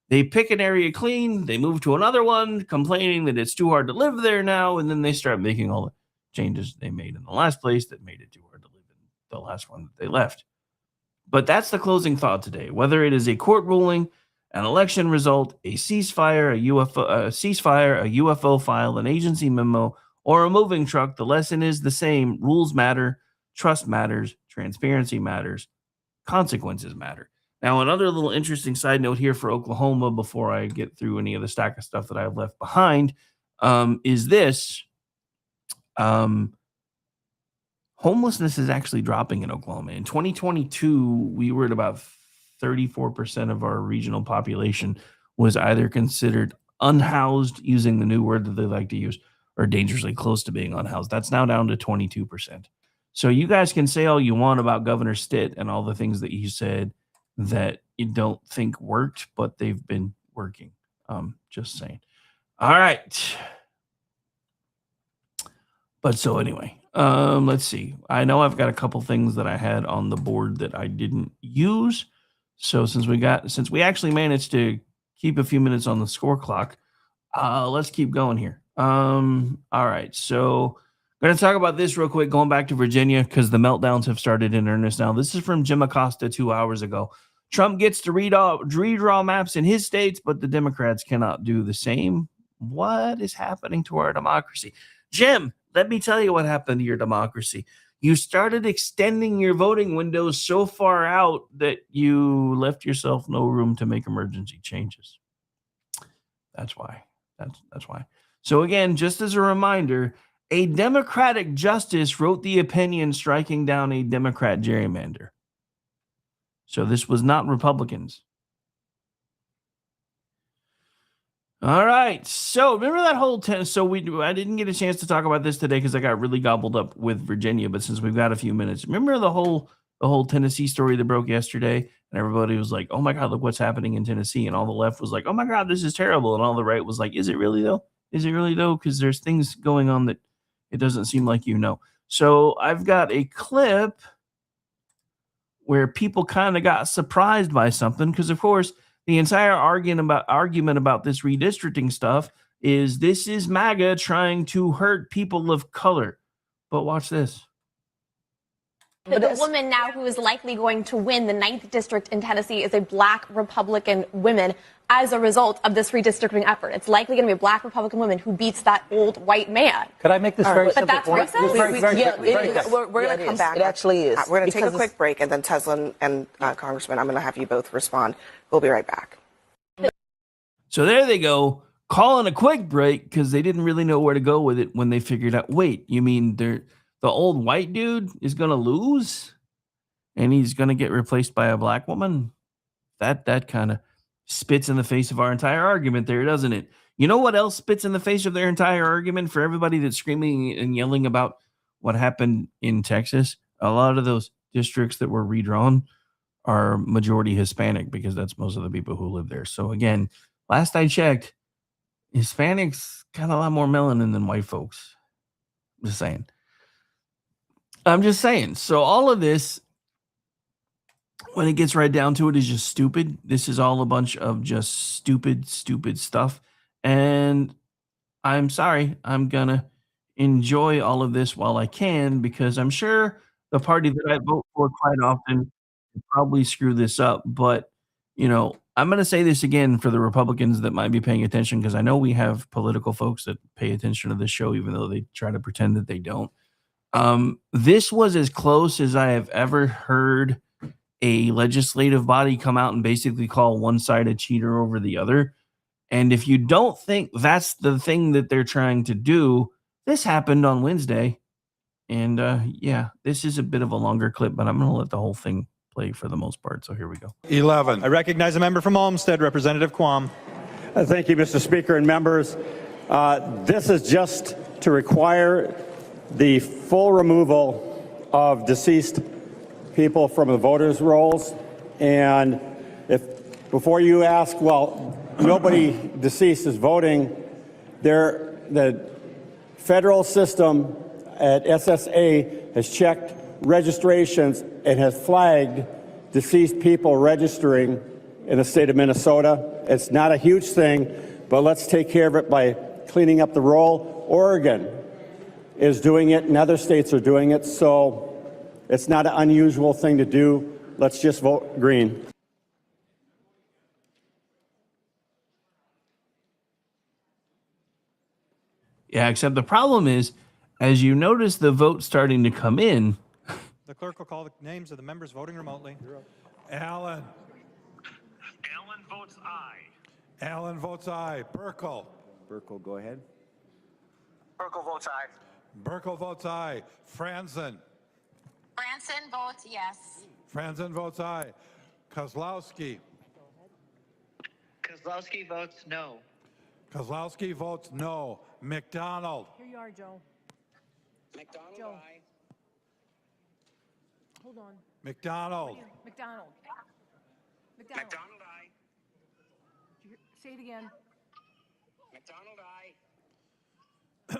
They pick an area clean, they move to another one, complaining that it's too hard to live there now, and then they start making all the changes they made in the last place that made it too hard to live in the last one that they left. But that's the closing thought today. Whether it is a court ruling, an election result, a ceasefire, a UFO file, an agency memo, or a moving truck, the lesson is the same. Rules matter, trust matters, transparency matters, consequences matter. Now, another little interesting side note here for Oklahoma before I get through any of the stack of stuff that I've left behind is this. Homelessness is actually dropping in Oklahoma. In 2022, we were at about 34% of our regional population was either considered unhoused, using the new word that they like to use, or dangerously close to being unhoused. That's now down to 22%. So you guys can say all you want about Governor Stitt and all the things that he said that you don't think worked, but they've been working. Just saying. All right. But so anyway, let's see. I know I've got a couple things that I had on the board that I didn't use. So since we actually managed to keep a few minutes on the score clock, let's keep going here. All right. So I'm going to talk about this real quick, going back to Virginia, because the meltdowns have started in earnest now. This is from Jim Acosta 2 hours ago. Trump gets to redraw maps in his states, but the Democrats cannot do the same. What is happening to our democracy? Jim, let me tell you what happened to your democracy. You started extending your voting windows so far out that you left yourself no room to make emergency changes. That's why. That's why. So again, just as a reminder, a Democratic justice wrote the opinion striking down a Democrat gerrymander. So this was not Republicans. All right. So remember that whole I didn't get a chance to talk about this today because I got really gobbled up with Virginia. But since we've got a few minutes, remember the whole Tennessee story that broke yesterday, and everybody was like, "Oh my God, look what's happening in Tennessee," and all the left was like, "Oh my God, this is terrible," and all the right was like, "Is it really though? Is it really though?" Because there's things going on that it doesn't seem like you know. So I've got a clip where people kind of got surprised by something because, of course, the entire argument about this redistricting stuff is this is MAGA trying to hurt people of color. But watch this. The woman now who is likely going to win the 9th district in Tennessee is a black Republican woman as a result of this redistricting effort. It's likely going to be a black Republican woman who beats that old white man. Could I make this very simple? But that's racist? We're going to come back. It actually is. We're going to take a quick break, and then Tesla and Congressman, I'm going to have you both respond. We'll be right back. So there they go, calling a quick break because they didn't really know where to go with it when they figured out, wait, you mean the old white dude is going to lose and he's going to get replaced by a black woman? That kind of spits in the face of our entire argument there, doesn't it? You know what else spits in the face of their entire argument for everybody that's screaming and yelling about what happened in Texas, a lot of those districts that were redrawn are majority Hispanic because that's most of the people who live there. So again, last I checked, Hispanics got a lot more melanin than white folks. Just saying. I'm just saying. So all of this, when it gets right down to it, is just stupid. This is all a bunch of just stupid stuff. And I'm sorry, I'm gonna enjoy all of this while I can, because I'm sure the party that I vote for quite often will probably screw this up. But, I'm gonna say this again for the Republicans that might be paying attention, because I know we have political folks that pay attention to this show, even though they try to pretend that they don't. This was as close as I have ever heard a legislative body come out and basically call one side a cheater over the other. And if you don't think that's the thing that they're trying to do, this happened on Wednesday. And yeah, this is a bit of a longer clip, but I'm going to let the whole thing play for the most part. So here we go. 11. I recognize a member from Olmsted, Representative Quam. Thank you, Mr. Speaker and members. This is just to require the full removal of deceased people from the voters' rolls. And before you ask, well, nobody deceased is voting, the federal system at SSA has checked registrations and has flagged deceased people registering in the state of Minnesota. It's not a huge thing, but let's take care of it by cleaning up the roll. Oregon is doing it and other states are doing it, so it's not an unusual thing to do. Let's just vote green. Yeah, except the problem is, as you notice the vote starting to come in. The clerk will call the names of the members voting remotely. Allen. Allen votes aye. Allen votes aye. Burkle. Burkle, go ahead. Burkle votes aye. Burkle votes aye. Franzen. Franzen votes yes. Franzen votes aye. Kozlowski. Kozlowski votes no. Kozlowski votes no. McDonald. Here you are, Joe. McDonald Joe. aye. Hold on. McDonald. McDonald. McDonald aye. Say it again. McDonald aye.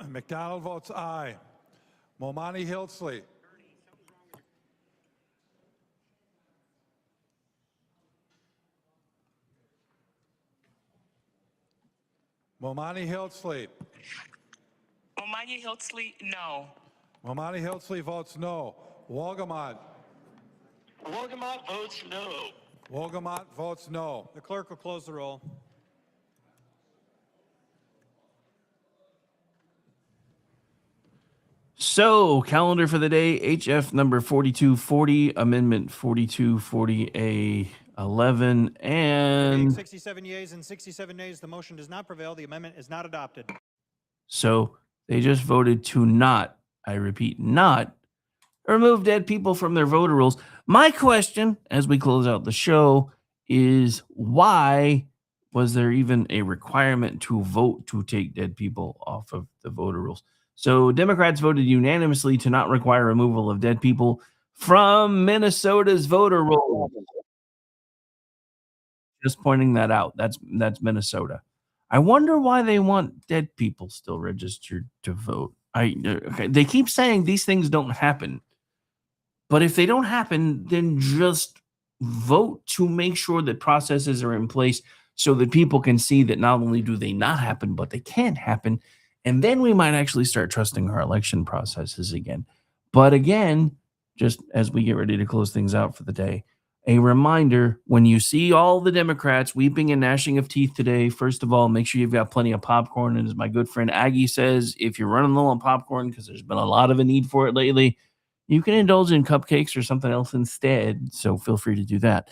McDonald votes aye. Momani Hildsley. Momani Hildsley. Momani Hildsley, no. Momani Hildsley votes no. Wolgamott. Wolgamott votes no. Wolgamott votes no. The clerk will close the roll. So, calendar for the day, HF number 4240, Amendment 4240A 11, and 67 yeas and 67 nays. The motion does not prevail. The amendment is not adopted. so they just voted to not, I repeat, not remove dead people from their voter rolls. My question, as we close out the show, is why was there even a requirement to vote to take dead people off of the voter rolls? So Democrats voted unanimously to not require removal of dead people from Minnesota's voter roll. Just pointing that out. That's Minnesota. I wonder why they want dead people still registered to vote. They keep saying these things don't happen. But if they don't happen, then just vote to make sure that processes are in place so that people can see that not only do they not happen, but they can happen. And then we might actually start trusting our election processes again. But again, just as we get ready to close things out for the day, a reminder, when you see all the Democrats weeping and gnashing of teeth today, first of all, make sure you've got plenty of popcorn. And as my good friend Aggie says, if you're running low on popcorn, because there's been a lot of a need for it lately, you can indulge in cupcakes or something else instead. So feel free to do that.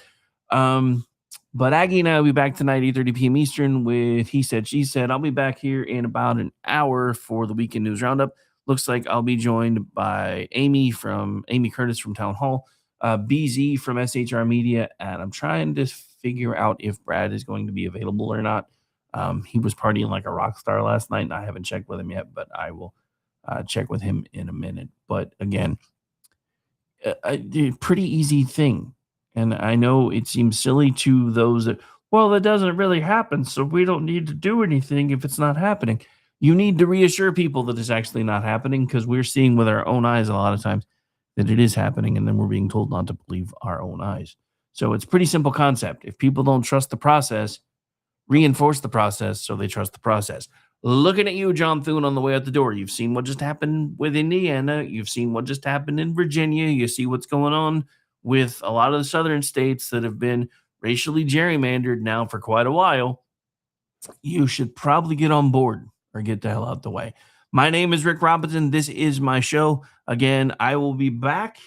But Aggie and I will be back tonight, 8:30 p.m. Eastern with He Said, She Said. I'll be back here in about an hour for the Weekend News Roundup. Looks like I'll be joined by Amy Curtis from Town Hall, BZ from SHR Media, and I'm trying to figure out if Brad is going to be available or not. He was partying like a rock star last night, and I haven't checked with him yet, but I will check with him in a minute. But again, a pretty easy thing. And I know it seems silly to those that, well, that doesn't really happen, so we don't need to do anything if it's not happening. You need to reassure people that it's actually not happening, because we're seeing with our own eyes a lot of times that it is happening, and then we're being told not to believe our own eyes. So it's a pretty simple concept. If people don't trust the process, reinforce the process so they trust the process. Looking at you, John Thune, on the way out the door. You've seen what just happened with Indiana. You've seen what just happened in Virginia. You see what's going on with a lot of the southern states that have been racially gerrymandered now for quite a while. You should probably get on board or get the hell out the way. My name is Rick Robinson. This is my show. Again, I will be back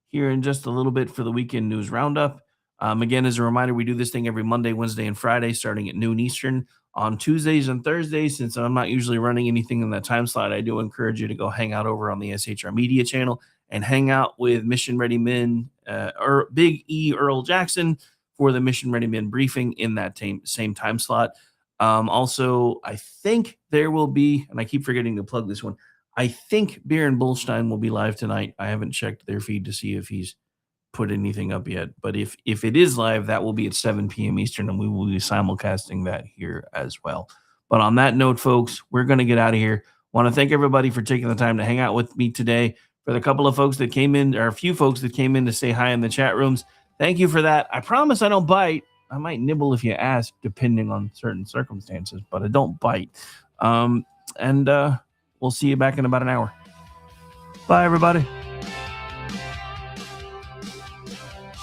here in just a little bit for the Weekend News Roundup. Again, as a reminder, we do this thing every Monday, Wednesday, and Friday, starting at noon Eastern. On Tuesdays and Thursdays, since I'm not usually running anything in that time slot, I do encourage you to go hang out over on the SHR Media channel and hang out with Mission Ready Men, or Big E Earl Jackson, for the Mission Ready Men briefing in that same time slot. Also, I think there will be, and I keep forgetting to plug this one, I think Baron Bullstein will be live tonight. I haven't checked their feed to see if he's put anything up yet, but if it is live, that will be at 7 p.m. Eastern, and we will be simulcasting that here as well. But on that note, folks, we're going to get out of here. Want to thank everybody for taking the time to hang out with me today. For the couple of folks that came in, or a few folks that came in to say hi in the chat rooms, thank you for that. I promise I don't bite. I might nibble if you ask, depending on certain circumstances, but I don't bite. And we'll see you back in about an hour. Bye, everybody.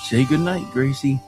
Say goodnight, Gracie.